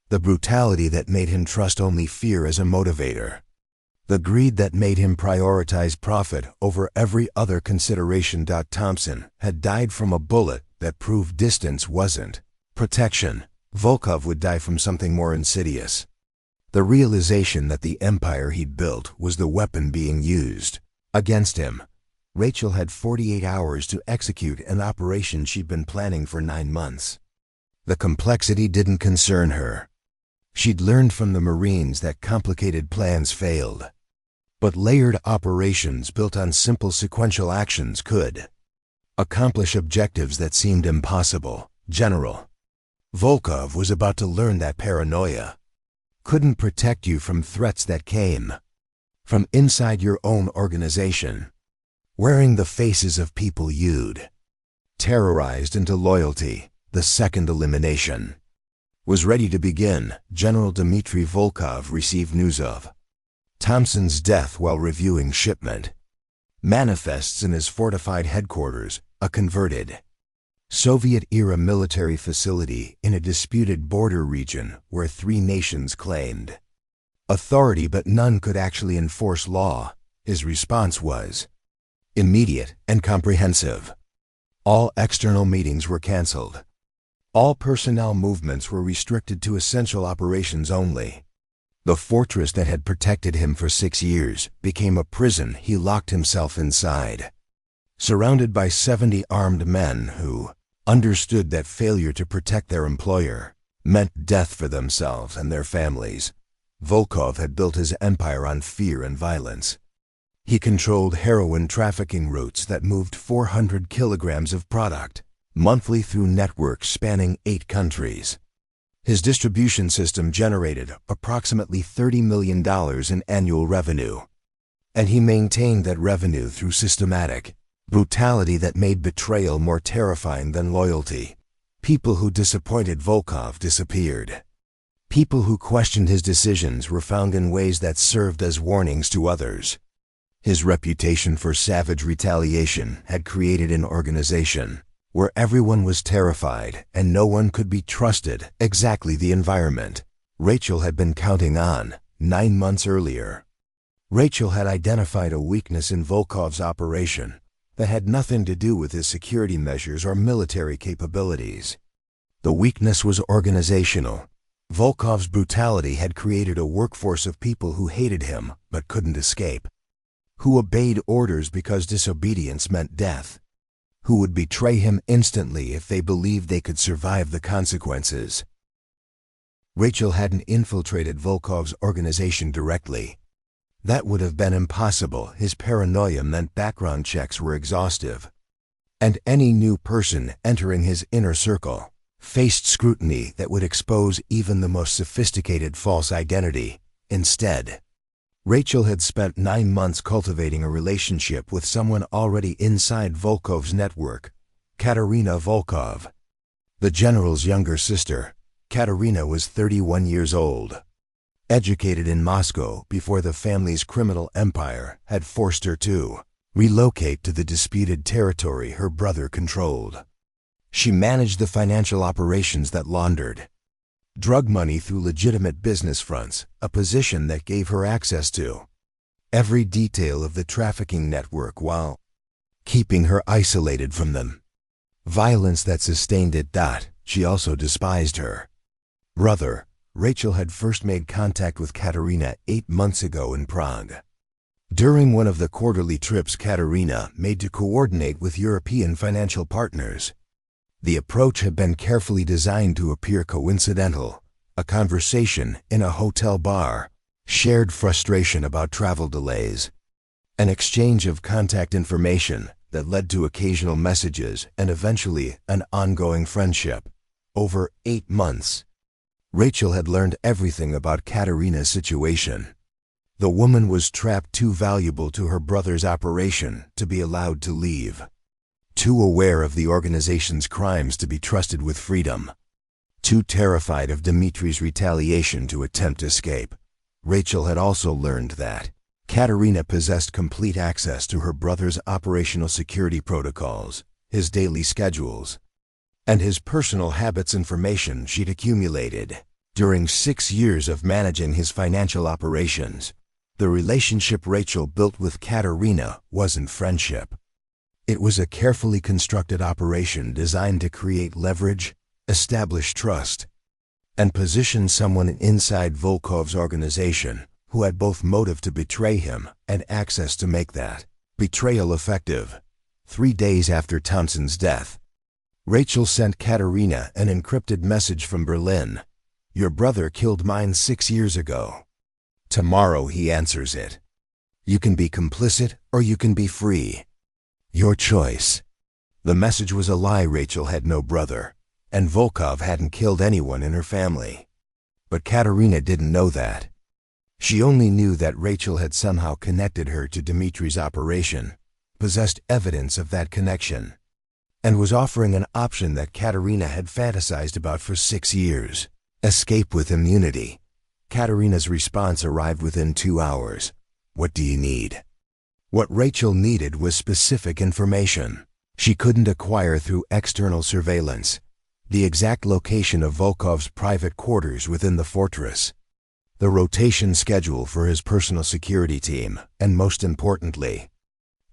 Speaker 1: the brutality that made him trust only fear as a motivator, the greed that made him prioritize profit over every other consideration. Thompson had died from a bullet that proved distance wasn't protection. Volkov would die from something more insidious, the realization that the empire he'd built was the weapon being used against him. Rachel had 48 hours to execute an operation she'd been planning for 9 months. The complexity didn't concern her. She'd learned from the Marines that complicated plans failed. But layered operations built on simple sequential actions could accomplish objectives that seemed impossible. General Volkov was about to learn that paranoia couldn't protect you from threats that came from inside your own organization, wearing the faces of people you'd terrorized into loyalty. The second elimination was ready to begin. General Dmitry Volkov received news of Thompson's death while reviewing shipment manifests in his fortified headquarters, a converted Soviet-era military facility in a disputed border region where three nations claimed authority but none could actually enforce law. His response was immediate and comprehensive. All external meetings were canceled. All personnel movements were restricted to essential operations only. The fortress that had protected him for 6 years became a prison he locked himself inside. Surrounded by 70 armed men who understood that failure to protect their employer meant death for themselves and their families, Volkov had built his empire on fear and violence. He controlled heroin trafficking routes that moved 400 kilograms of product monthly through networks spanning 8 countries. His distribution system generated approximately $30 million in annual revenue, and he maintained that revenue through systematic brutality that made betrayal more terrifying than loyalty. People who disappointed Volkov disappeared. People who questioned his decisions were found in ways that served as warnings to others. His reputation for savage retaliation had created an organization where everyone was terrified and no one could be trusted. Exactly the environment Rachel had been counting on 9 months earlier. Rachel had identified a weakness in Volkov's operation that had nothing to do with his security measures or military capabilities. The weakness was organizational. Volkov's brutality had created a workforce of people who hated him but couldn't escape, who obeyed orders because disobedience meant death, who would betray him instantly if they believed they could survive the consequences. Rachel hadn't infiltrated Volkov's organization directly. That would have been impossible. His paranoia meant background checks were exhaustive, and any new person entering his inner circle faced scrutiny that would expose even the most sophisticated false identity. Instead, Rachel had spent 9 months cultivating a relationship with someone already inside Volkov's network, Katerina Volkov. The general's younger sister, Katerina, was 31 years old. Educated in Moscow before the family's criminal empire had forced her to relocate to the disputed territory her brother controlled. She managed the financial operations that laundered drug money through legitimate business fronts, a position that gave her access to every detail of the trafficking network while keeping her isolated from them. Violence that sustained it. She also despised her brother. Rachel had first made contact with Katerina 8 months ago in Prague. During one of the quarterly trips Katerina made to coordinate with European financial partners. The approach had been carefully designed to appear coincidental. A conversation in a hotel bar, shared frustration about travel delays, an exchange of contact information that led to occasional messages and eventually an ongoing friendship. Over 8 months, Rachel had learned everything about Katerina's situation. The woman was trapped, too valuable to her brother's operation to be allowed to leave, too aware of the organization's crimes to be trusted with freedom, too terrified of Dmitry's retaliation to attempt escape. Rachel had also learned that Katerina possessed complete access to her brother's operational security protocols, his daily schedules, and his personal habits. Information she'd accumulated during 6 years of managing his financial operations. The relationship Rachel built with Katerina wasn't friendship. It was a carefully constructed operation designed to create leverage, establish trust, and position someone inside Volkov's organization who had both motive to betray him and access to make that betrayal effective. 3 days after Thompson's death, Rachel sent Katerina an encrypted message from Berlin. "Your brother killed mine 6 years ago. Tomorrow he answers it. You can be complicit or you can be free. Your choice." The message was a lie. Rachel had no brother, and Volkov hadn't killed anyone in her family. But Katerina didn't know that. She only knew that Rachel had somehow connected her to Dmitri's operation, possessed evidence of that connection, and was offering an option that Katerina had fantasized about for 6 years: escape with immunity. Katerina's response arrived within 2 hours. "What do you need?" What Rachel needed was specific information. She couldn't acquire through external surveillance: the exact location of Volkov's private quarters within the fortress, the rotation schedule for his personal security team, and most importantly,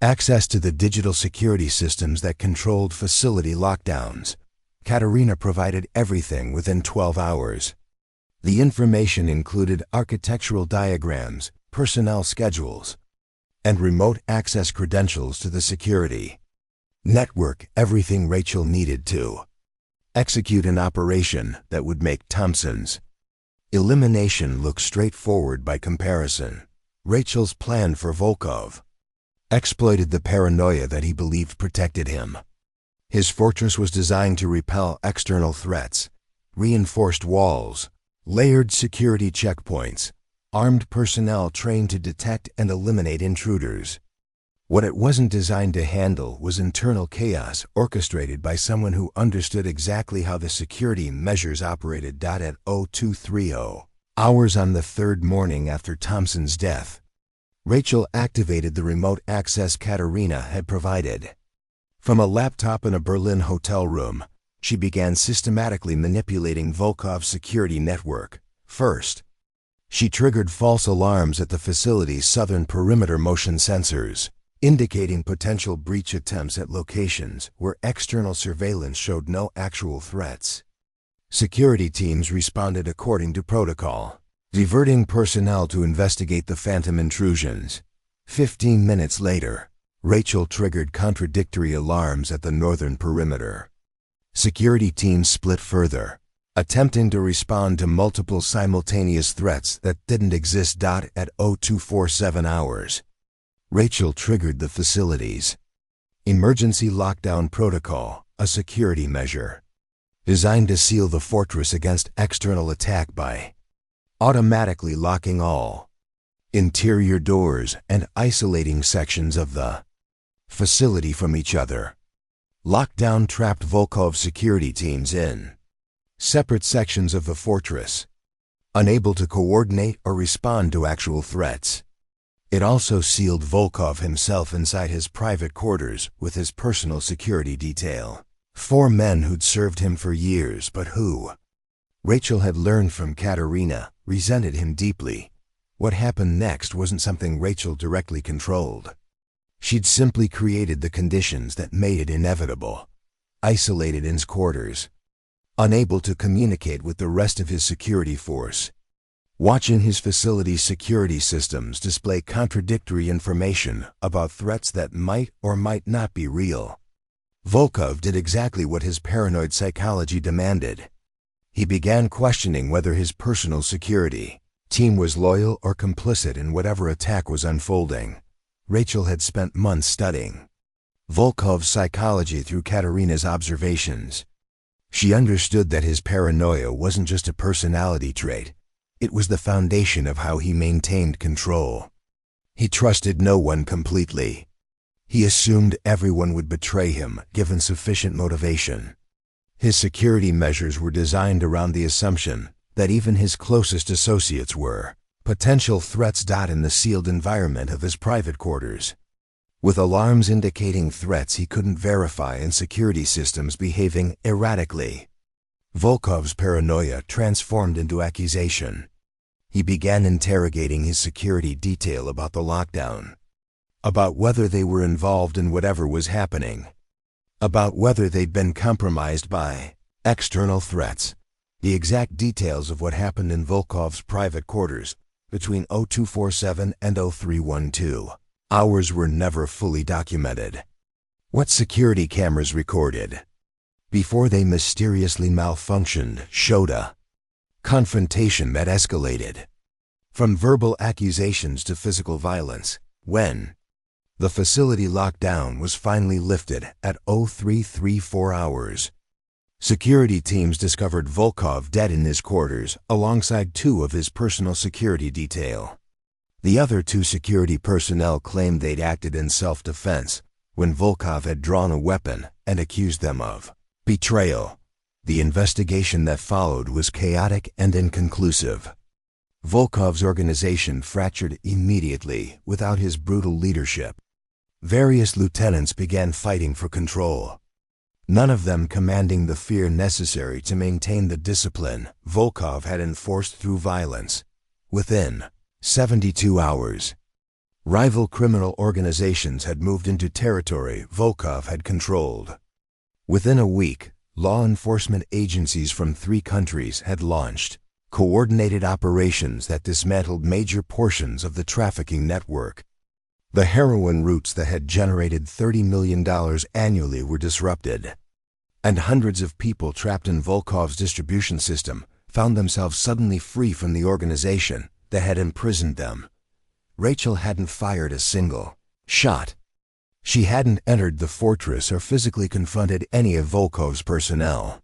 Speaker 1: access to the digital security systems that controlled facility lockdowns. Katerina provided everything within 12 hours. The information included architectural diagrams, personnel schedules, and remote access credentials to the security network, everything Rachel needed to execute an operation that would make Thompson's elimination look straightforward by comparison. Rachel's plan for Volkov exploited the paranoia that he believed protected him. His fortress was designed to repel external threats: reinforced walls, layered security checkpoints, armed personnel trained to detect and eliminate intruders. What it wasn't designed to handle was internal chaos orchestrated by someone who understood exactly how the security measures operated. At 0230 hours on the third morning after Thompson's death, Rachel activated the remote access Katerina had provided. From a laptop in a Berlin hotel room, she began systematically manipulating Volkov's security network. First, she triggered false alarms at the facility's southern perimeter motion sensors, indicating potential breach attempts at locations where external surveillance showed no actual threats. Security teams responded according to protocol, diverting personnel to investigate the phantom intrusions. 15 minutes later, Rachel triggered contradictory alarms at the northern perimeter. Security teams split further, attempting to respond to multiple simultaneous threats that didn't exist. At 0247 hours, Rachel triggered the facility's emergency lockdown protocol, a security measure designed to seal the fortress against external attack by automatically locking all interior doors and isolating sections of the facility from each other. Lockdown trapped Volkov's security teams in separate sections of the fortress, unable to coordinate or respond to actual threats. It also sealed Volkov himself inside his private quarters with his personal security detail. 4 men who'd served him for years, but who, Rachel had learned from Katerina, resented him deeply. What happened next wasn't something Rachel directly controlled. She'd simply created the conditions that made it inevitable. Isolated in his quarters, unable to communicate with the rest of his security force, watching his facility's security systems display contradictory information about threats that might or might not be real. Volkov did exactly what his paranoid psychology demanded. He began questioning whether his personal security team was loyal or complicit in whatever attack was unfolding. Rachel had spent months studying Volkov's psychology through Katerina's observations. She understood that his paranoia wasn't just a personality trait. It was the foundation of how he maintained control. He trusted no one completely. He assumed everyone would betray him, given sufficient motivation. His security measures were designed around the assumption that even his closest associates were potential threats. In the sealed environment of his private quarters, with alarms indicating threats he couldn't verify and security systems behaving erratically, Volkov's paranoia transformed into accusation. He began interrogating his security detail about the lockdown, about whether they were involved in whatever was happening, about whether they'd been compromised by external threats. The exact details of what happened in Volkov's private quarters between 0247 and 0312 hours were never fully documented. What security cameras recorded, before they mysteriously malfunctioned, showed a confrontation that escalated from verbal accusations to physical violence. When the facility lockdown was finally lifted at 0334 hours, security teams discovered Volkov dead in his quarters alongside 2 of his personal security detail. The other 2 security personnel claimed they'd acted in self-defense when Volkov had drawn a weapon and accused them of betrayal. The investigation that followed was chaotic and inconclusive. Volkov's organization fractured immediately without his brutal leadership. Various lieutenants began fighting for control, none of them commanding the fear necessary to maintain the discipline Volkov had enforced through violence. Within 72 hours, rival criminal organizations had moved into territory Volkov had controlled. Within a week, law enforcement agencies from 3 countries had launched coordinated operations that dismantled major portions of the trafficking network. The heroin routes that had generated $30 million annually were disrupted, and hundreds of people trapped in Volkov's distribution system found themselves suddenly free from the organization that had imprisoned them. Rachel hadn't fired a single shot. She hadn't entered the fortress or physically confronted any of Volkov's personnel.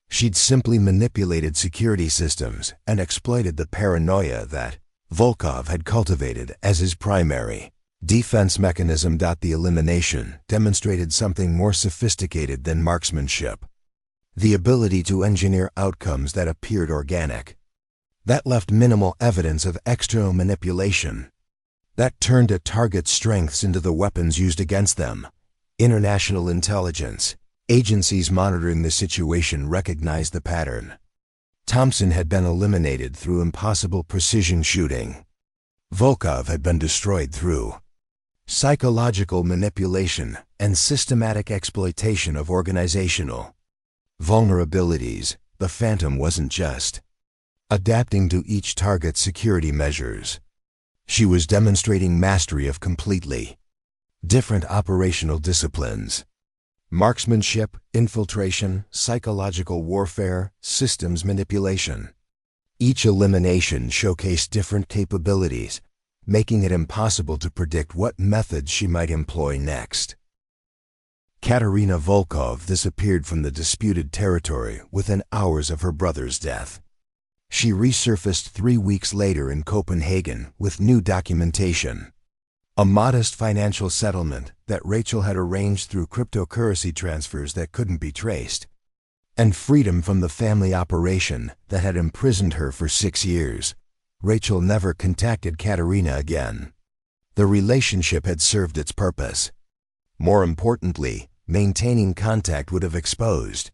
Speaker 1: She'd simply manipulated security systems and exploited the paranoia that Volkov had cultivated as his primary defense mechanism. The elimination demonstrated something more sophisticated than marksmanship: the ability to engineer outcomes that appeared organic, that left minimal evidence of external manipulation, that turned a target's strengths into the weapons used against them. International intelligence agencies monitoring the situation recognized the pattern. Thompson had been eliminated through impossible precision shooting. Volkov had been destroyed through psychological manipulation and systematic exploitation of organizational vulnerabilities. The Phantom wasn't just adapting to each target's security measures. She was demonstrating mastery of completely different operational disciplines: marksmanship, infiltration, psychological warfare, systems manipulation. Each elimination showcased different capabilities, making it impossible to predict what methods she might employ next. Katerina Volkov disappeared from the disputed territory within hours of her brother's death. She resurfaced 3 weeks later in Copenhagen with new documentation: a modest financial settlement that Rachel had arranged through cryptocurrency transfers that couldn't be traced, and freedom from the family operation that had imprisoned her for 6 years. Rachel never contacted Katerina again. The relationship had served its purpose. More importantly, maintaining contact would have exposed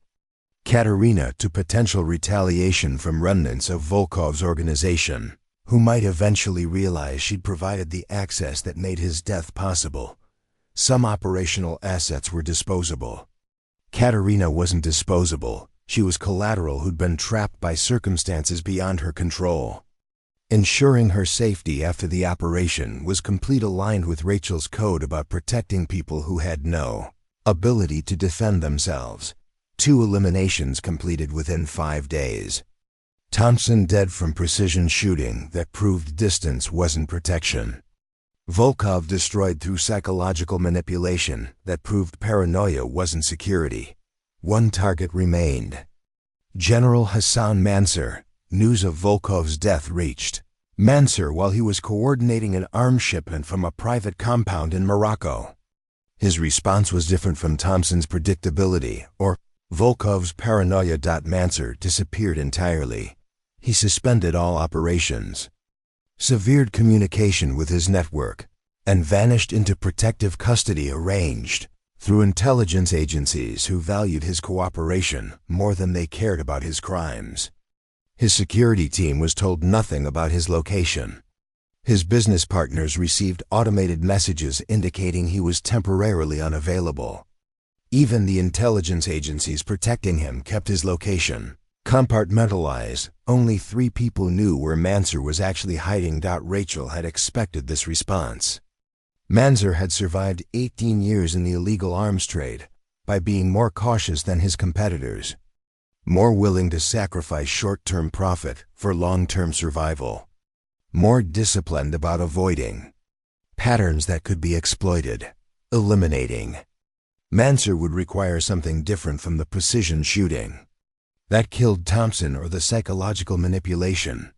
Speaker 1: Katerina to potential retaliation from remnants of Volkov's organization, who might eventually realize she'd provided the access that made his death possible. Some operational assets were disposable. Katerina wasn't disposable. She was collateral who'd been trapped by circumstances beyond her control. Ensuring her safety after the operation was completely aligned with Rachel's code about protecting people who had no ability to defend themselves. 2 eliminations completed within 5 days. Thompson dead from precision shooting that proved distance wasn't protection. Volkov destroyed through psychological manipulation that proved paranoia wasn't security. 1 target remained: General Hassan Mansour. News of Volkov's death reached Mansour while he was coordinating an arms shipment from a private compound in Morocco. His response was different from Thompson's predictability or Volkov's paranoia. Mansour disappeared entirely. He suspended all operations, severed communication with his network, and vanished into protective custody arranged through intelligence agencies who valued his cooperation more than they cared about his crimes. His security team was told nothing about his location. His business partners received automated messages indicating he was temporarily unavailable. Even the intelligence agencies protecting him kept his location compartmentalized. Only 3 people knew where Mansour was actually hiding. Rachel had expected this response. Mansour had survived 18 years in the illegal arms trade, by being more cautious than his competitors, more willing to sacrifice short-term profit for long-term survival, more disciplined about avoiding patterns that could be exploited, eliminating. Mansur would require something different from the precision shooting that killed Thompson or the psychological manipulation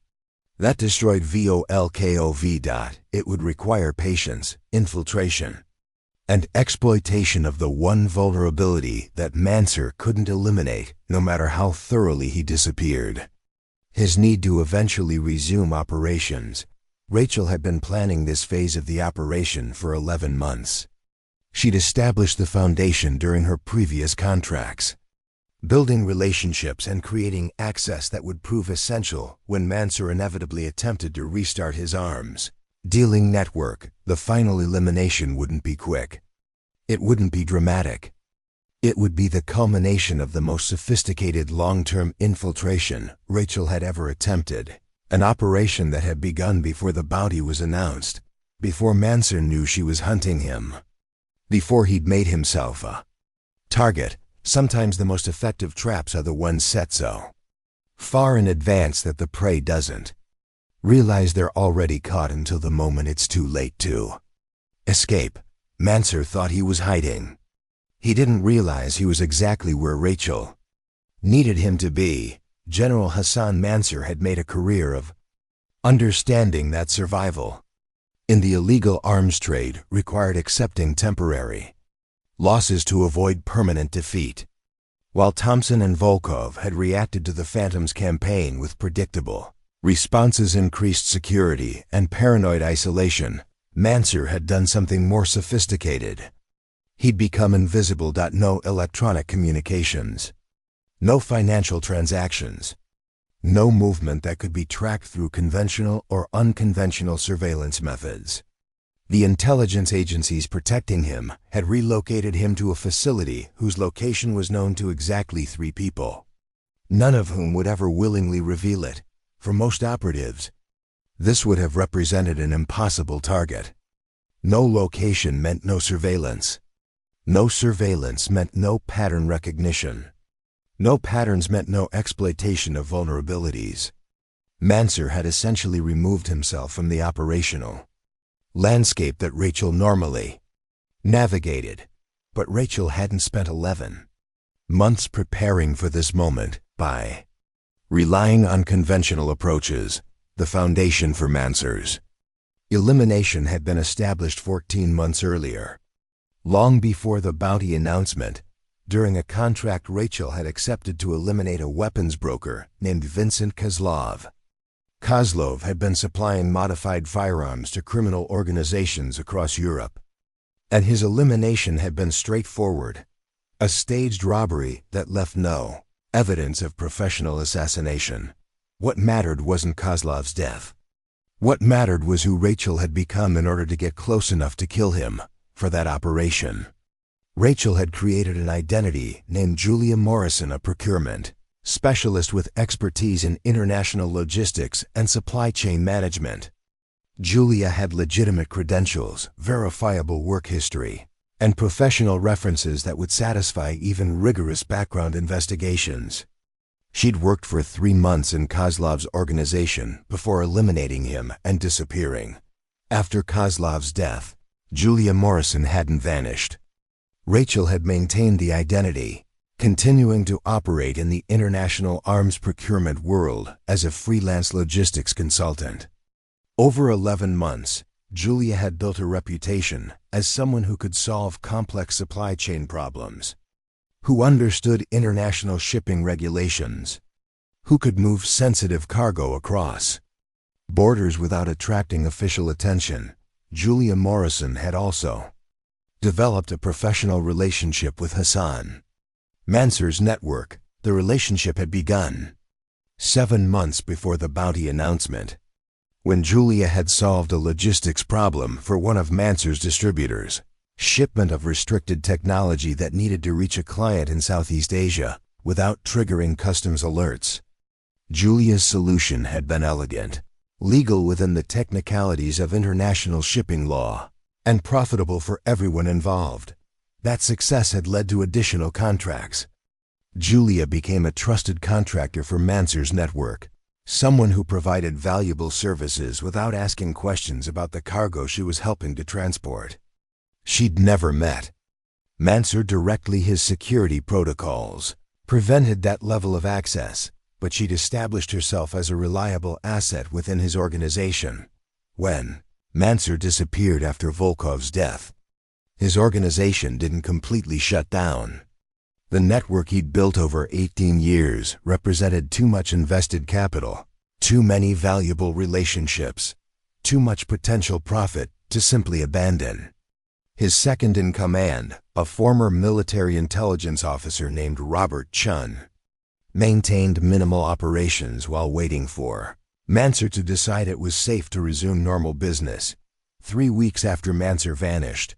Speaker 1: that destroyed Volkov. It would require patience, infiltration, and exploitation of the one vulnerability that Mansur couldn't eliminate no matter how thoroughly he disappeared. His need to eventually resume operations. Rachel had been planning this phase of the operation for 11 months. She'd established the foundation during her previous contracts, building relationships and creating access that would prove essential when Mansur inevitably attempted to restart his arms dealing network. The final elimination wouldn't be quick. It wouldn't be dramatic. It would be the culmination of the most sophisticated long-term infiltration Rachel had ever attempted, an operation that had begun before the bounty was announced, before Mansur knew she was hunting him, before he'd made himself a target. Sometimes the most effective traps are the ones set so far in advance that the prey doesn't realize they're already caught until the moment it's too late to escape. Mansur thought he was hiding. He didn't realize he was exactly where Rachel needed him to be. General Hassan Mansur had made a career of understanding that survival in the illegal arms trade required accepting temporary losses to avoid permanent defeat. While Thompson and Volkov had reacted to the Phantom's campaign with predictable responses, increased security, and paranoid isolation, Mansur had done something more sophisticated. He'd become invisible. No electronic communications, no financial transactions, no movement that could be tracked through conventional or unconventional surveillance methods. The intelligence agencies protecting him had relocated him to a facility whose location was known to exactly 3 people, none of whom would ever willingly reveal it. For most operatives, this would have represented an impossible target. No location meant no surveillance. No surveillance meant no pattern recognition. No patterns meant no exploitation of vulnerabilities. Mansur had essentially removed himself from the operational landscape that Rachel normally navigated. But Rachel hadn't spent 11 months preparing for this moment by relying on conventional approaches. The foundation for Mansur's elimination had been established 14 months earlier, long before the bounty announcement, during a contract Rachel had accepted to eliminate a weapons broker named Vincent Kozlov. Kozlov had been supplying modified firearms to criminal organizations across Europe, and his elimination had been straightforward, a staged robbery that left no evidence of professional assassination. What mattered wasn't Kozlov's death. What mattered was who Rachel had become in order to get close enough to kill him for that operation. Rachel had created an identity named Julia Morrison, a procurement specialist with expertise in international logistics and supply chain management. Julia had legitimate credentials, verifiable work history, and professional references that would satisfy even rigorous background investigations. She'd worked for 3 months in Kozlov's organization before eliminating him and disappearing. After Kozlov's death, Julia Morrison hadn't vanished. Rachel had maintained the identity, continuing to operate in the international arms procurement world as a freelance logistics consultant. Over 11 months, Julia had built a reputation as someone who could solve complex supply chain problems, who understood international shipping regulations, who could move sensitive cargo across borders without attracting official attention. Julia Morrison had also developed a professional relationship with Hassan Mansur's network. The relationship had begun 7 months before the bounty announcement, when Julia had solved a logistics problem for one of Mansur's distributors, shipment of restricted technology that needed to reach a client in Southeast Asia without triggering customs alerts. Julia's solution had been elegant, legal within the technicalities of international shipping law, and profitable for everyone involved. That success had led to additional contracts. Julia became a trusted contractor for Mansur's network, someone who provided valuable services without asking questions about the cargo she was helping to transport. She'd never met Mansur directly. His security protocols prevented that level of access, but she'd established herself as a reliable asset within his organization. When Mansur disappeared after Volkov's death, his organization didn't completely shut down. The network he'd built over 18 years represented too much invested capital, too many valuable relationships, too much potential profit to simply abandon. His second-in-command, a former military intelligence officer named Robert Chun, maintained minimal operations while waiting for Mansur to decide it was safe to resume normal business. 3 weeks after Mansur vanished,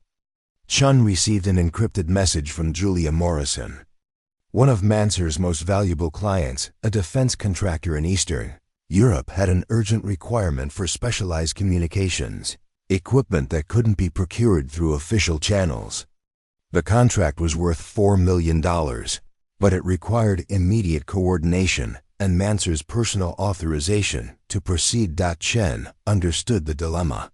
Speaker 1: Chun received an encrypted message from Julia Morrison, one of Mansur's most valuable clients. A defense contractor in Eastern Europe had an urgent requirement for specialized communications, equipment that couldn't be procured through official channels. The contract was worth $4 million, but it required immediate coordination and Mansur's personal authorization to proceed. Chen understood the dilemma.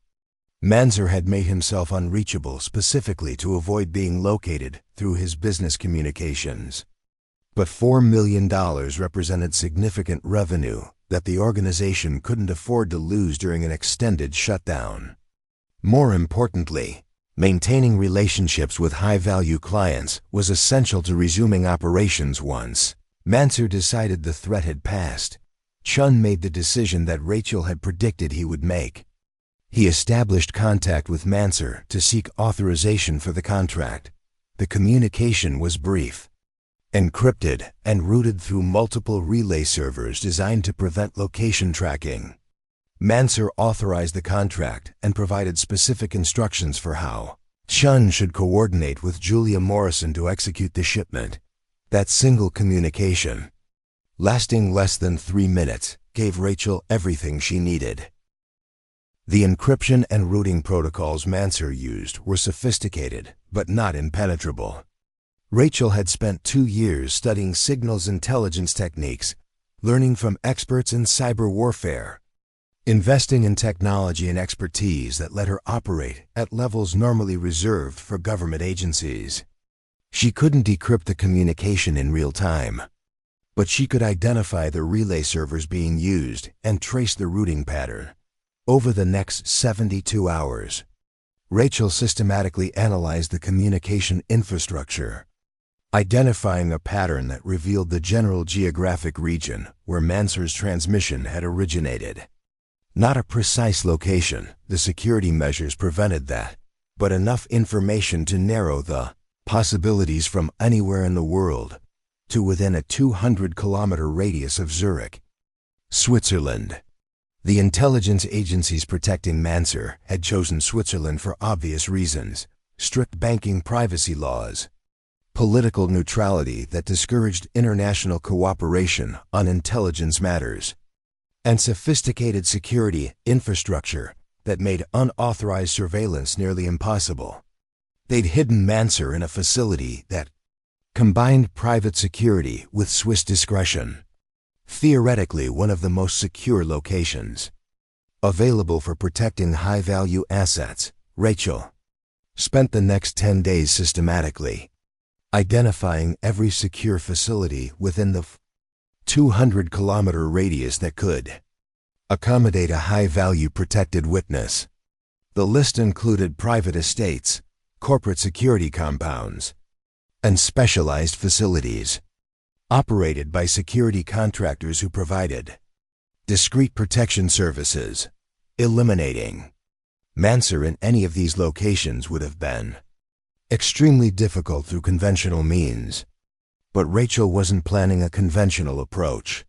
Speaker 1: Mansur had made himself unreachable specifically to avoid being located through his business communications. But $4 million represented significant revenue that the organization couldn't afford to lose during an extended shutdown. More importantly, maintaining relationships with high-value clients was essential to resuming operations once Mansur decided the threat had passed. Chun made the decision that Rachel had predicted he would make. He established contact with Mansur to seek authorization for the contract. The communication was brief, encrypted, and routed through multiple relay servers designed to prevent location tracking. Mansur authorized the contract and provided specific instructions for how Chun should coordinate with Julia Morrison to execute the shipment. That single communication, lasting less than 3 minutes, gave Rachel everything she needed. The encryption and routing protocols Mansur used were sophisticated, but not impenetrable. Rachel had spent 2 years studying signals intelligence techniques, learning from experts in cyber warfare, investing in technology and expertise that let her operate at levels normally reserved for government agencies. She couldn't decrypt the communication in real time, but she could identify the relay servers being used and trace the routing pattern. Over the next 72 hours, Rachel systematically analyzed the communication infrastructure, identifying a pattern that revealed the general geographic region where Mansur's transmission had originated. Not a precise location, the security measures prevented that, but enough information to narrow the possibilities from anywhere in the world to within a 200-kilometer radius of Zurich, Switzerland. The intelligence agencies protecting Mansur had chosen Switzerland for obvious reasons: strict banking privacy laws, political neutrality that discouraged international cooperation on intelligence matters, and sophisticated security infrastructure that made unauthorized surveillance nearly impossible. They'd hidden Mansur in a facility that combined private security with Swiss discretion, theoretically one of the most secure locations available for protecting high-value assets. Rachel spent the next 10 days systematically identifying every secure facility within the 200-kilometer radius that could accommodate a high-value protected witness. The list included private estates, corporate security compounds, and specialized facilities operated by security contractors who provided discrete protection services. Eliminating Mansur in any of these locations would have been extremely difficult through conventional means. But Rachel wasn't planning a conventional approach.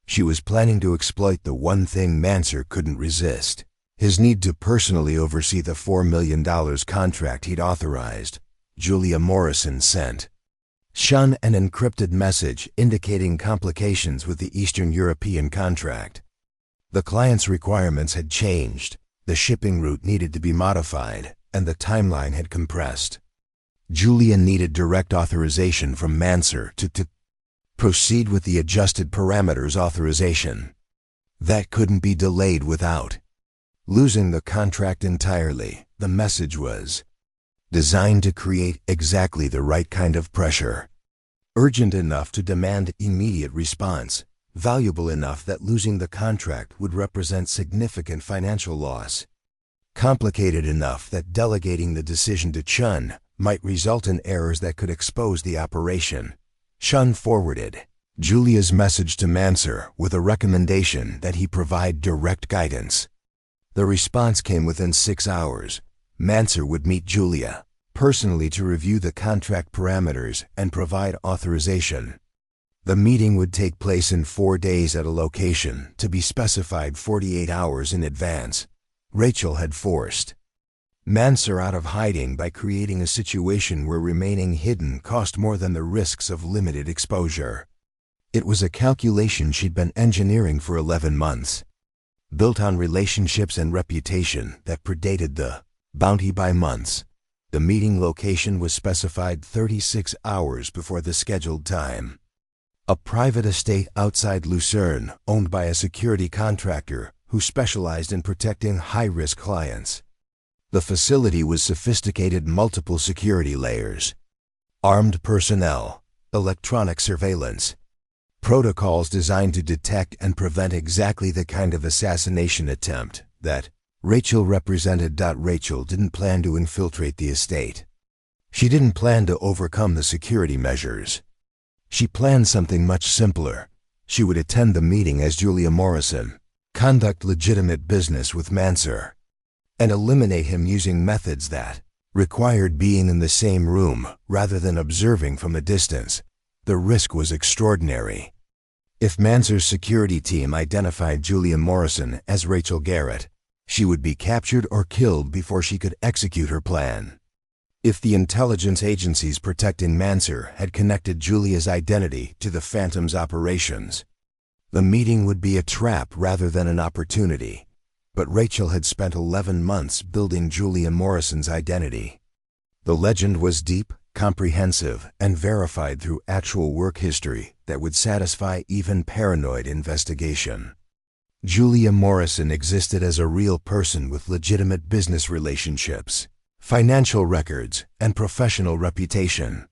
Speaker 1: She was planning to exploit the one thing Mansur couldn't resist: his need to personally oversee the $4 million contract he'd authorized. Julia Morrison sent Chun an encrypted message indicating complications with the Eastern European contract. The client's requirements had changed, the shipping route needed to be modified, and the timeline had compressed. Julia needed direct authorization from Mansur to proceed with the adjusted parameters authorization. That couldn't be delayed without losing the contract entirely. The message was designed to create exactly the right kind of pressure. Urgent enough to demand immediate response, valuable enough that losing the contract would represent significant financial loss, complicated enough that delegating the decision to Chun might result in errors that could expose the operation. Chun forwarded Julia's message to Mansur with a recommendation that he provide direct guidance. The response came within 6 hours. Mansur would meet Julia personally to review the contract parameters and provide authorization. The meeting would take place in 4 days at a location to be specified 48 hours in advance. Rachel had forced Mansur out of hiding by creating a situation where remaining hidden cost more than the risks of limited exposure. It was a calculation she'd been engineering for 11 months, built on relationships and reputation that predated the bounty by months. The meeting location was specified 36 hours before the scheduled time. A private estate outside Lucerne, owned by a security contractor who specialized in protecting high-risk clients. The facility was sophisticated, multiple security layers, armed personnel, electronic surveillance, protocols designed to detect and prevent exactly the kind of assassination attempt that Rachel represented. Rachel didn't plan to infiltrate the estate. She didn't plan to overcome the security measures. She planned something much simpler. She would attend the meeting as Julia Morrison, conduct legitimate business with Mansur, and eliminate him using methods that required being in the same room rather than observing from a distance. The risk was extraordinary. If Mansur's security team identified Julia Morrison as Rachel Garrett, she would be captured or killed before she could execute her plan. If the intelligence agencies protecting Mansur had connected Julia's identity to the Phantom's operations, the meeting would be a trap rather than an opportunity. But Rachel had spent 11 months building Julia Morrison's identity. The legend was deep, comprehensive, and verified through actual work history that would satisfy even paranoid investigation. Julia Morrison existed as a real person with legitimate business relationships, financial records, and professional reputation.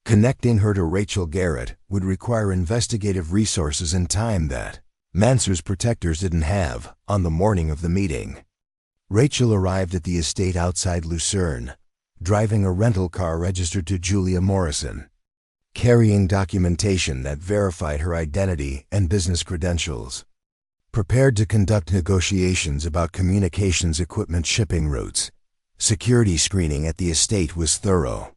Speaker 1: Connecting her to Rachel Garrett would require investigative resources and time that Mansur's protectors didn't have. On the morning of the meeting, Rachel arrived at the estate outside Lucerne, driving a rental car registered to Julia Morrison, carrying documentation that verified her identity and business credentials. Prepared to conduct negotiations about communications equipment shipping routes, security screening at the estate was thorough.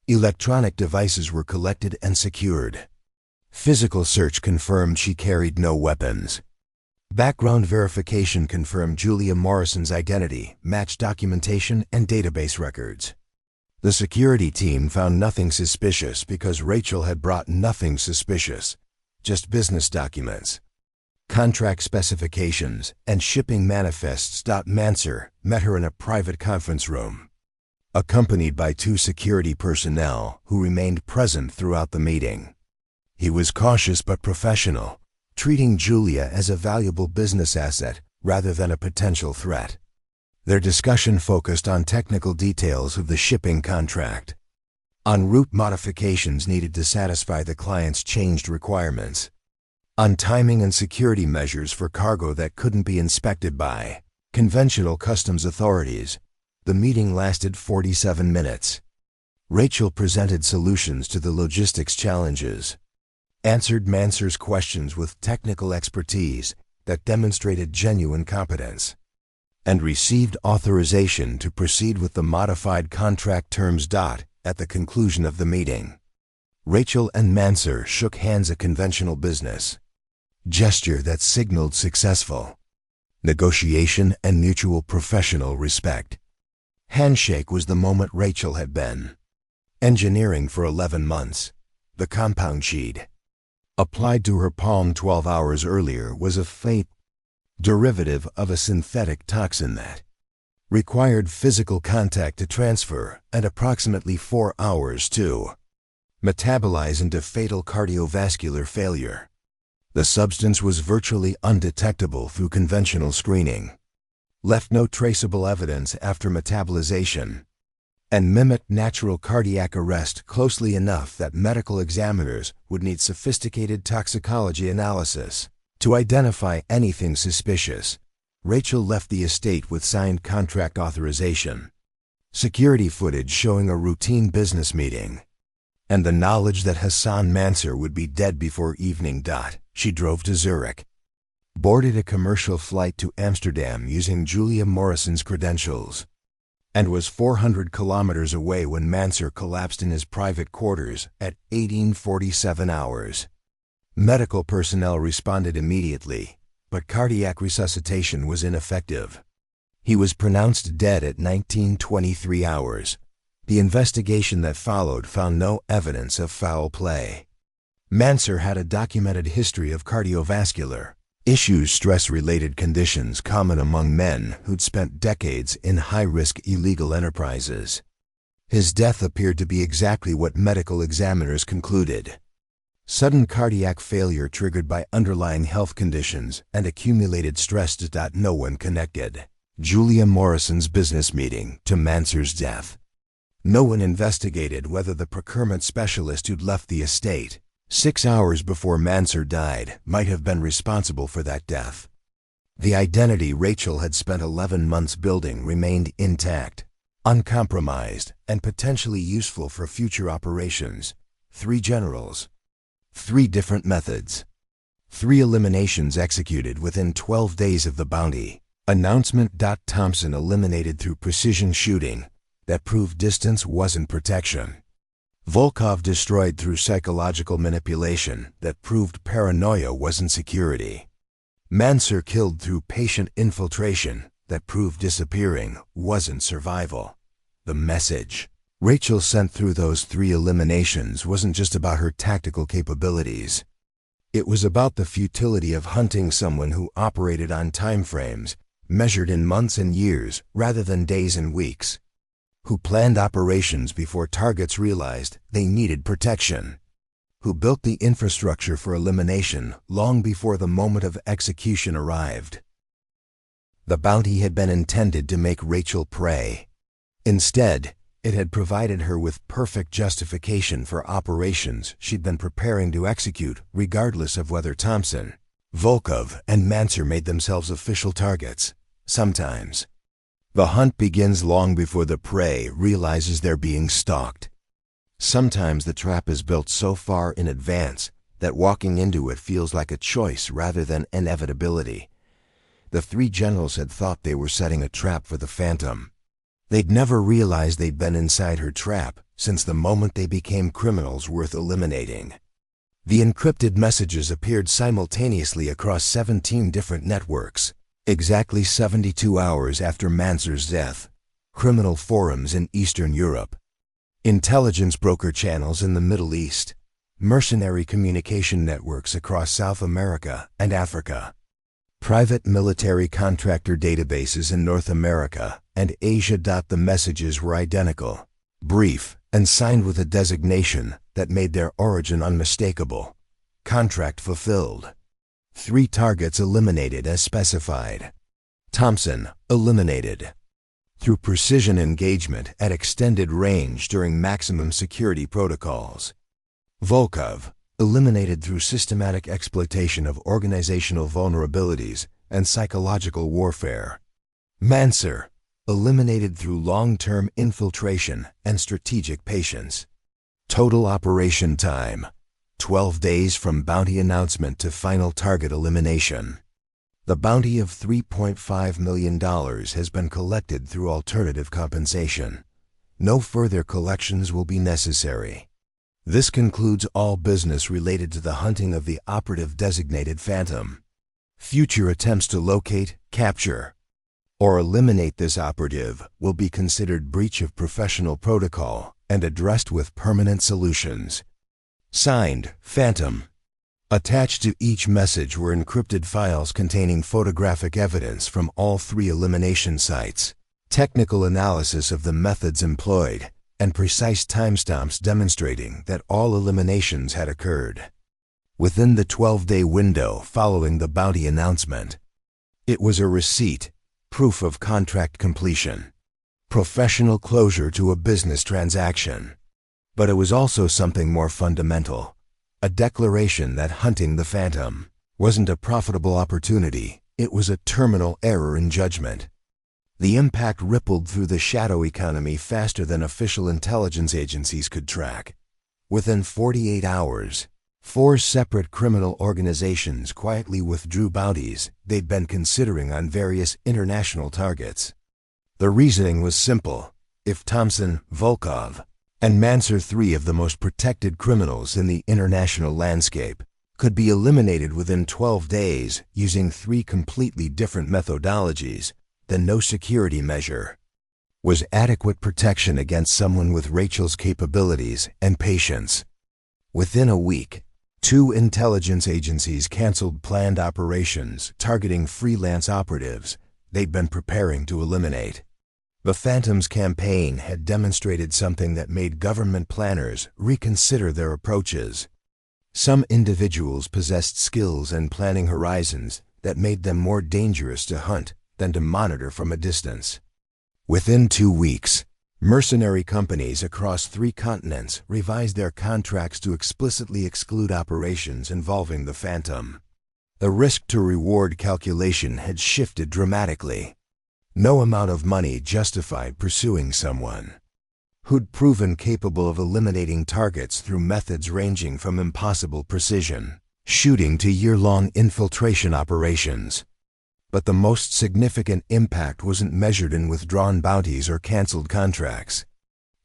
Speaker 1: Electronic devices were collected and secured. Physical search confirmed she carried no weapons. Background verification confirmed Julia Morrison's identity, matched documentation and database records. The security team found nothing suspicious because Rachel had brought nothing suspicious, just business documents, contract specifications, and shipping manifests. Mansur met her in a private conference room, accompanied by 2 security personnel who remained present throughout the meeting. He was cautious but professional, treating Julia as a valuable business asset rather than a potential threat. Their discussion focused on technical details of the shipping contract, on route modifications needed to satisfy the client's changed requirements, on timing and security measures for cargo that couldn't be inspected by conventional customs authorities. The meeting lasted 47 minutes. Rachel presented solutions to the logistics challenges, answered Mansur's questions with technical expertise that demonstrated genuine competence, and received authorization to proceed with the modified contract terms. At the conclusion of the meeting, Rachel and Mansur shook hands, a conventional business gesture that signaled successful negotiation and mutual professional respect. Handshake was the moment Rachel had been engineering for 11 months. The compound sheet applied to her palm 12 hours earlier was a faint derivative of a synthetic toxin that required physical contact to transfer, and approximately 4 hours to metabolize into fatal cardiovascular failure. The substance was virtually undetectable through conventional screening, left no traceable evidence after metabolization, and mimicked natural cardiac arrest closely enough that medical examiners would need sophisticated toxicology analysis to identify anything suspicious. Rachel left the estate with signed contract authorization, security footage showing a routine business meeting, and the knowledge that Hassan Mansour would be dead before evening. She drove to Zurich, boarded a commercial flight to Amsterdam using Julia Morrison's credentials, and was 400 kilometers away when Mansour collapsed in his private quarters at 1847 hours. Medical personnel responded immediately, but cardiac resuscitation was ineffective. He was pronounced dead at 1923 hours. The investigation that followed found no evidence of foul play. Mansour had a documented history of cardiovascular issues, stress-related conditions common among men who'd spent decades in high-risk illegal enterprises. His death appeared to be exactly what medical examiners concluded: sudden cardiac failure triggered by underlying health conditions and accumulated stress. No one connected Julia Morrison's business meeting to Mansour's death. No one investigated whether the procurement specialist who'd left the estate 6 hours before Mansour died might have been responsible for that death. The identity Rachel had spent 11 months building remained intact, uncompromised, and potentially useful for future operations. 3 generals, 3 different methods, 3 eliminations executed within 12 days of the bounty announcement. Thompson eliminated through precision shooting that proved distance wasn't protection. Volkov destroyed through psychological manipulation that proved paranoia wasn't security. Mansour killed through patient infiltration that proved disappearing wasn't survival. The message Rachel sent through those 3 eliminations wasn't just about her tactical capabilities. It was about the futility of hunting someone who operated on timeframes measured in months and years rather than days and weeks, who planned operations before targets realized they needed protection, who built the infrastructure for elimination long before the moment of execution arrived. The bounty had been intended to make Rachel prey. Instead, it had provided her with perfect justification for operations she'd been preparing to execute, regardless of whether Thompson, Volkov, and Mansour made themselves official targets. Sometimes the hunt begins long before the prey realizes they're being stalked. Sometimes the trap is built so far in advance that walking into it feels like a choice rather than inevitability. The 3 generals had thought they were setting a trap for the Phantom. They'd never realized they'd been inside her trap since the moment they became criminals worth eliminating. The encrypted messages appeared simultaneously across 17 different networks. Exactly 72 hours after Mansour's death, criminal forums in Eastern Europe, intelligence broker channels in the Middle East, mercenary communication networks across South America and Africa, private military contractor databases in North America and Asia. The messages were identical, brief, and signed with a designation that made their origin unmistakable. Contract fulfilled. 3 targets eliminated as specified. Thompson, eliminated through precision engagement at extended range during maximum security protocols. Volkov, eliminated through systematic exploitation of organizational vulnerabilities and psychological warfare. Mansour, eliminated through long-term infiltration and strategic patience. Total operation time: 12 days from bounty announcement to final target elimination. The bounty of $3.5 million has been collected through alternative compensation. No further collections will be necessary. This concludes all business related to the hunting of the operative designated Phantom. Future attempts to locate, capture, or eliminate this operative will be considered breach of professional protocol and addressed with permanent solutions. Signed, Phantom. Attached to each message were encrypted files containing photographic evidence from all 3 elimination sites. technical analysis of the methods employed, and precise timestamps demonstrating that all eliminations had occurred within the 12-day window following the bounty announcement. It was a receipt, proof of contract completion, professional closure to a business transaction. But it was also something more fundamental, a declaration that hunting the Phantom wasn't a profitable opportunity, it was a terminal error in judgment. The impact rippled through the shadow economy faster than official intelligence agencies could track. Within 48 hours, 4 separate criminal organizations quietly withdrew bounties they'd been considering on various international targets. The reasoning was simple. If Thompson, Volkov, and Mansour, 3 of the most protected criminals in the international landscape, could be eliminated within 12 days using 3 completely different methodologies, then no security measure was adequate protection against someone with Rachel's capabilities and patience. Within a week, 2 intelligence agencies canceled planned operations targeting freelance operatives they'd been preparing to eliminate. The Phantom's campaign had demonstrated something that made government planners reconsider their approaches. Some individuals possessed skills and planning horizons that made them more dangerous to hunt than to monitor from a distance. Within 2 weeks, mercenary companies across 3 continents revised their contracts to explicitly exclude operations involving the Phantom. The risk-to-reward calculation had shifted dramatically. No amount of money justified pursuing someone who'd proven capable of eliminating targets through methods ranging from impossible precision shooting to year-long infiltration operations. But the most significant impact wasn't measured in withdrawn bounties or canceled contracts.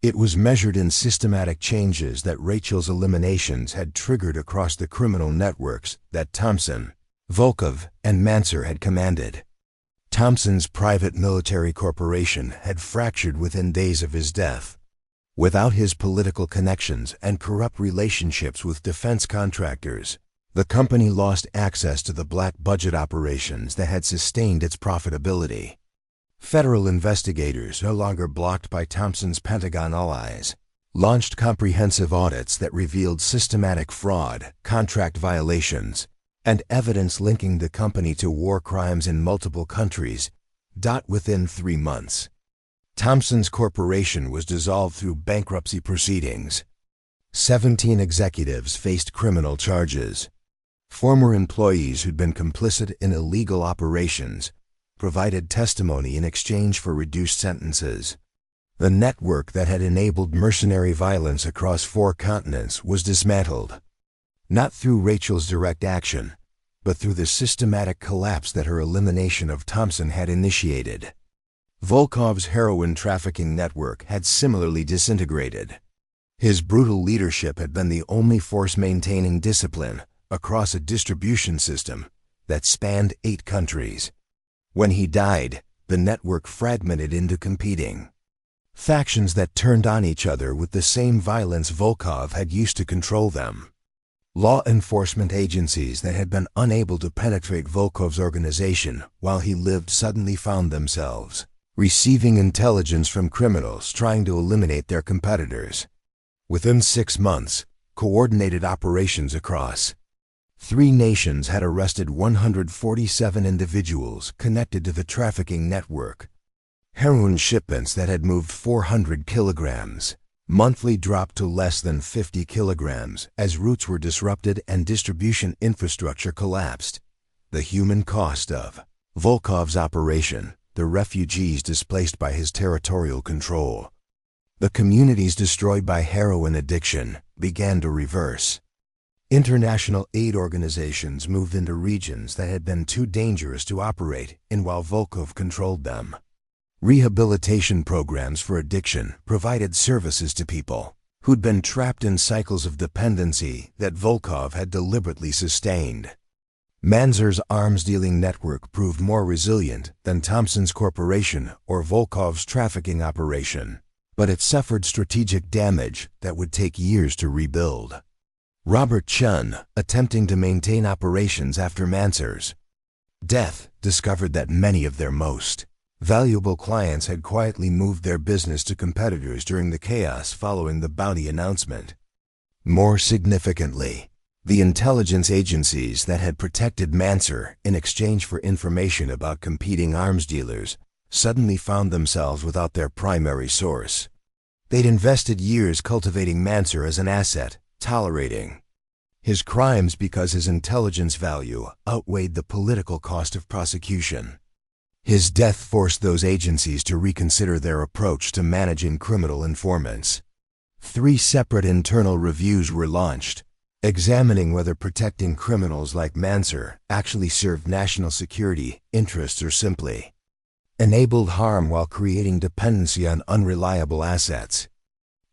Speaker 1: It was measured in systematic changes that Rachel's eliminations had triggered across the criminal networks that Thompson, Volkov, and Mansour had commanded. Thompson's private military corporation had fractured within days of his death. Without his political connections and corrupt relationships with defense contractors, the company lost access to the black budget operations that had sustained its profitability. Federal investigators, no longer blocked by Thompson's Pentagon allies, launched comprehensive audits that revealed systematic fraud, contract violations, and evidence linking the company to war crimes in multiple countries. Within 3 months, Thompson's corporation was dissolved through bankruptcy proceedings. 17 executives faced criminal charges. Former employees who'd been complicit in illegal operations provided testimony in exchange for reduced sentences. The network that had enabled mercenary violence across 4 continents was dismantled, not through Rachel's direct action, but through the systematic collapse that her elimination of Thompson had initiated. Volkov's heroin trafficking network had similarly disintegrated. His brutal leadership had been the only force maintaining discipline across a distribution system that spanned 8 countries. When he died, the network fragmented into competing factions that turned on each other with the same violence Volkov had used to control them. Law enforcement agencies that had been unable to penetrate Volkov's organization while he lived suddenly found themselves receiving intelligence from criminals trying to eliminate their competitors. Within 6 months, coordinated operations across 3 nations had arrested 147 individuals connected to the trafficking network. Heroin shipments that had moved 400 kilograms monthly dropped to less than 50 kilograms as routes were disrupted and distribution infrastructure collapsed. The human cost of Volkov's operation, the refugees displaced by his territorial control, the communities destroyed by heroin addiction, began to reverse. International aid organizations moved into regions that had been too dangerous to operate in while Volkov controlled them. Rehabilitation programs for addiction provided services to people who'd been trapped in cycles of dependency that Volkov had deliberately sustained. Mansour's arms-dealing network proved more resilient than Thompson's corporation or Volkov's trafficking operation, but it suffered strategic damage that would take years to rebuild. Robert Chun, attempting to maintain operations after Mansour's death, discovered that many of their most Valuable clients had quietly moved their business to competitors during the chaos following the bounty announcement. More significantly, the intelligence agencies that had protected Mansur in exchange for information about competing arms dealers suddenly found themselves without their primary source. They'd invested years cultivating Mansur as an asset, tolerating his crimes because his intelligence value outweighed the political cost of prosecution. His death forced those agencies to reconsider their approach to managing criminal informants. 3 separate internal reviews were launched, examining whether protecting criminals like Mansur actually served national security interests or simply enabled harm while creating dependency on unreliable assets.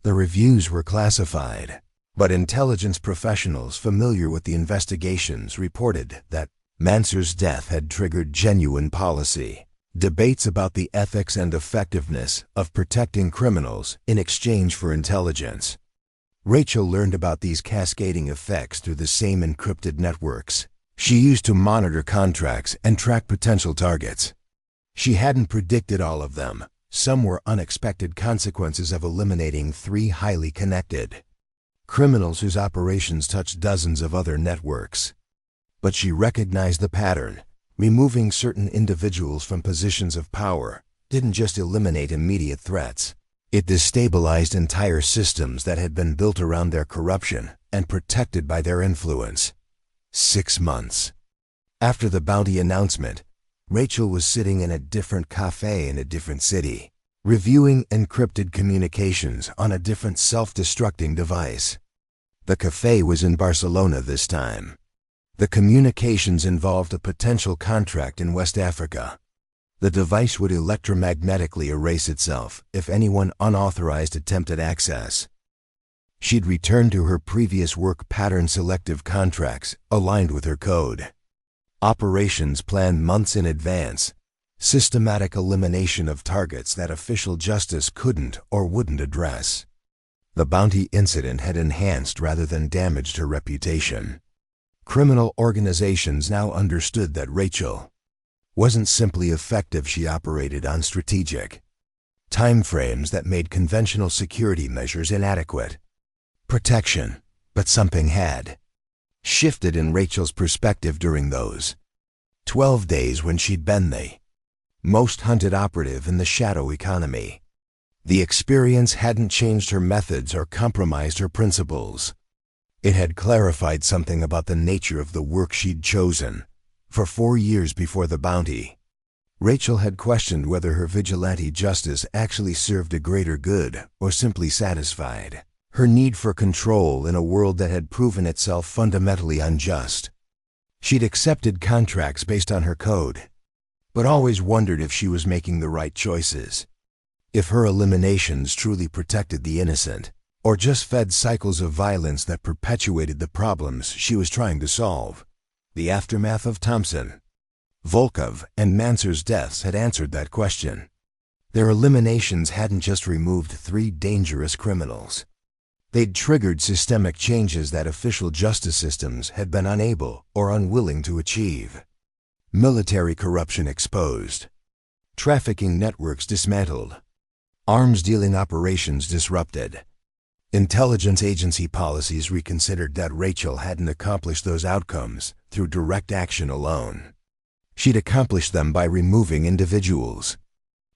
Speaker 1: The reviews were classified, but intelligence professionals familiar with the investigations reported that Mansur's death had triggered genuine policy debates about the ethics and effectiveness of protecting criminals in exchange for intelligence. Rachel learned about these cascading effects through the same encrypted networks she used to monitor contracts and track potential targets. She hadn't predicted all of them. Some were unexpected consequences of eliminating 3 highly connected criminals whose operations touched dozens of other networks. But she recognized the pattern. Removing certain individuals from positions of power didn't just eliminate immediate threats. It destabilized entire systems that had been built around their corruption and protected by their influence. 6 months after the bounty announcement, Rachel was sitting in a different cafe in a different city, reviewing encrypted communications on a different self-destructing device. The cafe was in Barcelona this time. The communications involved a potential contract in West Africa. The device would electromagnetically erase itself if anyone unauthorized attempted access. She'd returned to her previous work pattern selective contracts aligned with her code. Operations planned months in advance. Systematic elimination of targets that official justice couldn't or wouldn't address. The bounty incident had enhanced rather than damaged her reputation. Criminal organizations now understood that Rachel wasn't simply effective, she operated on strategic timeframes that made conventional security measures inadequate. Protection, but something had shifted in Rachel's perspective during those 12 days when she'd been the most hunted operative in the shadow economy. The experience hadn't changed her methods or compromised her principles. It had clarified something about the nature of the work she'd chosen. For 4 years before the bounty, Rachel had questioned whether her vigilante justice actually served a greater good or simply satisfied her need for control in a world that had proven itself fundamentally unjust. She'd accepted contracts based on her code, but always wondered if she was making the right choices. If her eliminations truly protected the innocent, or just fed cycles of violence that perpetuated the problems she was trying to solve. The aftermath of Thompson, Volkov, and Mansur's deaths had answered that question. Their eliminations hadn't just removed 3 dangerous criminals. They'd triggered systemic changes that official justice systems had been unable or unwilling to achieve. Military corruption exposed. Trafficking networks dismantled. Arms dealing operations disrupted. Intelligence agency policies reconsidered that Rachel hadn't accomplished those outcomes through direct action alone. She'd accomplished them by removing individuals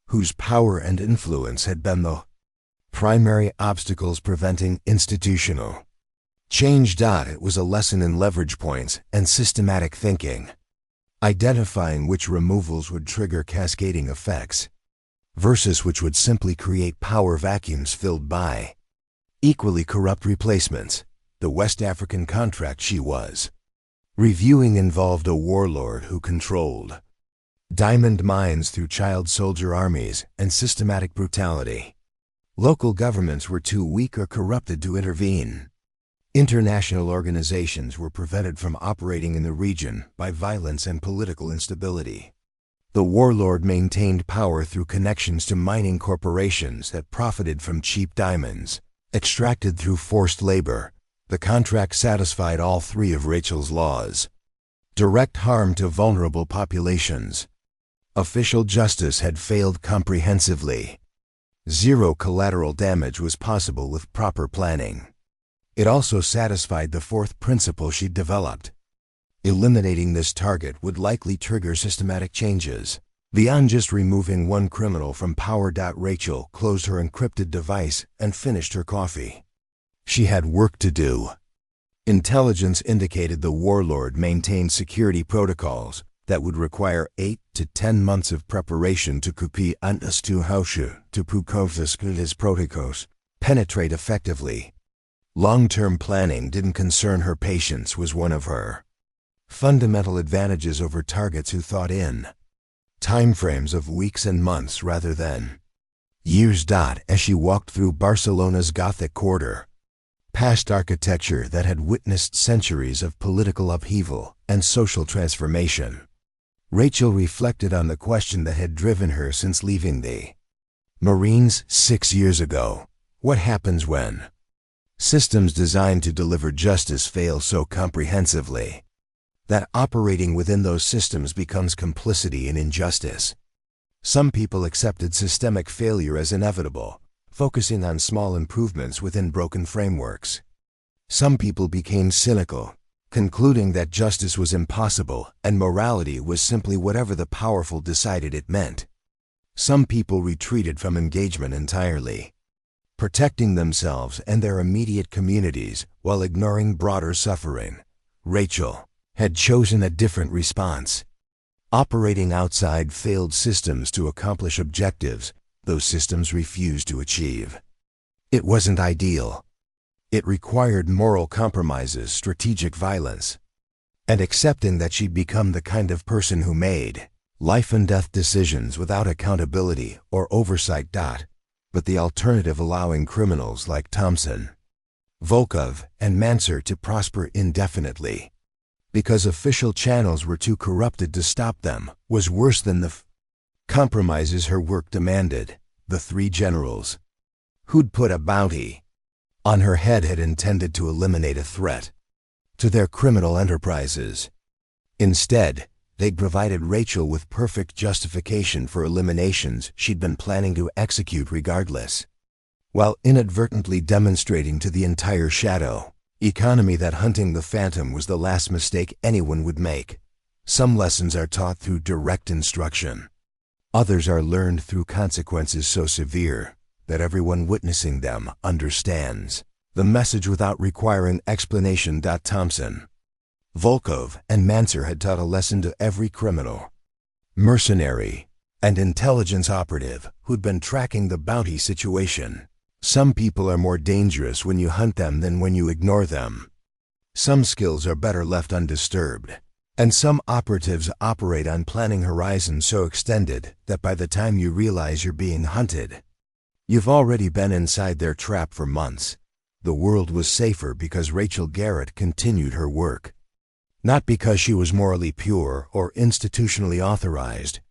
Speaker 1: whose power and influence had been the primary obstacles preventing institutional change. It was a lesson in leverage points and systematic thinking, identifying which removals would trigger cascading effects versus which would simply create power vacuums filled by equally corrupt replacements. The West African contract she was reviewing involved a warlord who controlled diamond mines through child soldier armies and systematic brutality. Local governments were too weak or corrupted to intervene. International organizations were prevented from operating in the region by violence and political instability. The warlord maintained power through connections to mining corporations that profited from cheap diamonds, extracted through forced labor. The contract satisfied all 3 of Rachel's laws. Direct harm to vulnerable populations. Official justice had failed comprehensively. Zero collateral damage was possible with proper planning. It also satisfied the fourth principle she'd developed. Eliminating this target would likely trigger systematic changes. Beyond just removing one criminal from power. Rachel closed her encrypted device and finished her coffee. She had work to do. Intelligence indicated the warlord maintained security protocols that would require 8 to 10 months of preparation to copy to prove his protocols, penetrate effectively. Long-term planning didn't concern her. Patience was one of her fundamental advantages over targets who thought in timeframes of weeks and months rather than years. As she walked through Barcelona's Gothic quarter, past architecture that had witnessed centuries of political upheaval and social transformation, Rachel reflected on the question that had driven her since leaving the Marines 6 years ago. What happens when systems designed to deliver justice fail so comprehensively that operating within those systems becomes complicity in injustice? Some people accepted systemic failure as inevitable, focusing on small improvements within broken frameworks. Some people became cynical, concluding that justice was impossible and morality was simply whatever the powerful decided it meant. Some people retreated from engagement entirely, protecting themselves and their immediate communities while ignoring broader suffering. Rachel had chosen a different response, operating outside failed systems to accomplish objectives those systems refused to achieve. It wasn't ideal. It required moral compromises, strategic violence, and accepting that she'd become the kind of person who made life-and-death decisions without accountability or oversight. But the alternative, allowing criminals like Thompson, Volkov, and Mansour to prosper indefinitely because official channels were too corrupted to stop them, was worse than the compromises her work demanded. The three generals who'd put a bounty on her head had intended to eliminate a threat to their criminal enterprises. Instead, they'd provided Rachel with perfect justification for eliminations she'd been planning to execute regardless, while inadvertently demonstrating to the entire shadow economy that hunting the Phantom was the last mistake anyone would make. Some lessons are taught through direct instruction. Others are learned through consequences so severe that everyone witnessing them understands the message without requiring explanation. Thompson, Volkov, and Mansour had taught a lesson to every criminal, mercenary, and intelligence operative who'd been tracking the bounty situation. Some people are more dangerous when you hunt them than when you ignore them. Some skills are better left undisturbed. And some operatives operate on planning horizons so extended that by the time you realize you're being hunted, you've already been inside their trap for months. The world was safer because Rachel Garrett continued her work. Not because she was morally pure or institutionally authorized,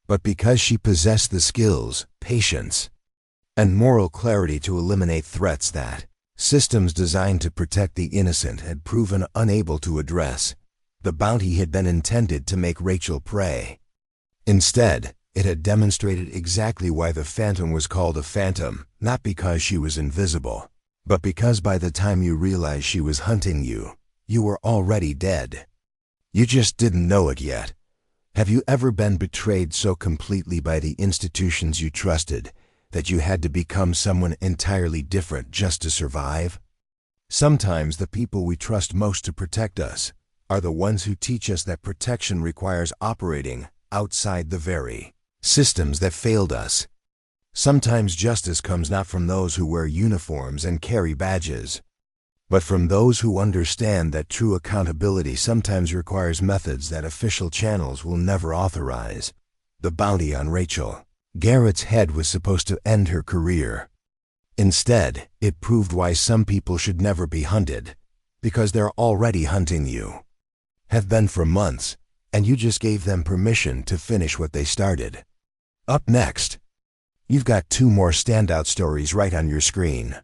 Speaker 1: but because she possessed the skills, patience, and moral clarity to eliminate threats that systems designed to protect the innocent had proven unable to address. The bounty had been intended to make Rachel prey. Instead, it had demonstrated exactly why the Phantom was called a phantom, not because she was invisible, but because by the time you realized she was hunting you, you were already dead. You just didn't know it yet. Have you ever been betrayed so completely by the institutions you trusted that you had to become someone entirely different just to survive? Sometimes the people we trust most to protect us are the ones who teach us that protection requires operating outside the very systems that failed us. Sometimes justice comes not from those who wear uniforms and carry badges, but from those who understand that true accountability sometimes requires methods that official channels will never authorize. The bounty on Rachel Garrett's head was supposed to end her career. Instead, it proved why some people should never be hunted, because they're already hunting you. Have been for months, and you just gave them permission to finish what they started. Up next, you've got 2 more standout stories right on your screen.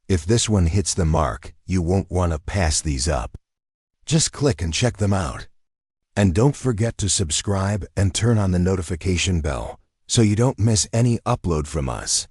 Speaker 1: If this one hits the mark, you won't want to pass these up. Just click and check them out. And don't forget to subscribe and turn on the notification bell so you don't miss any upload from us.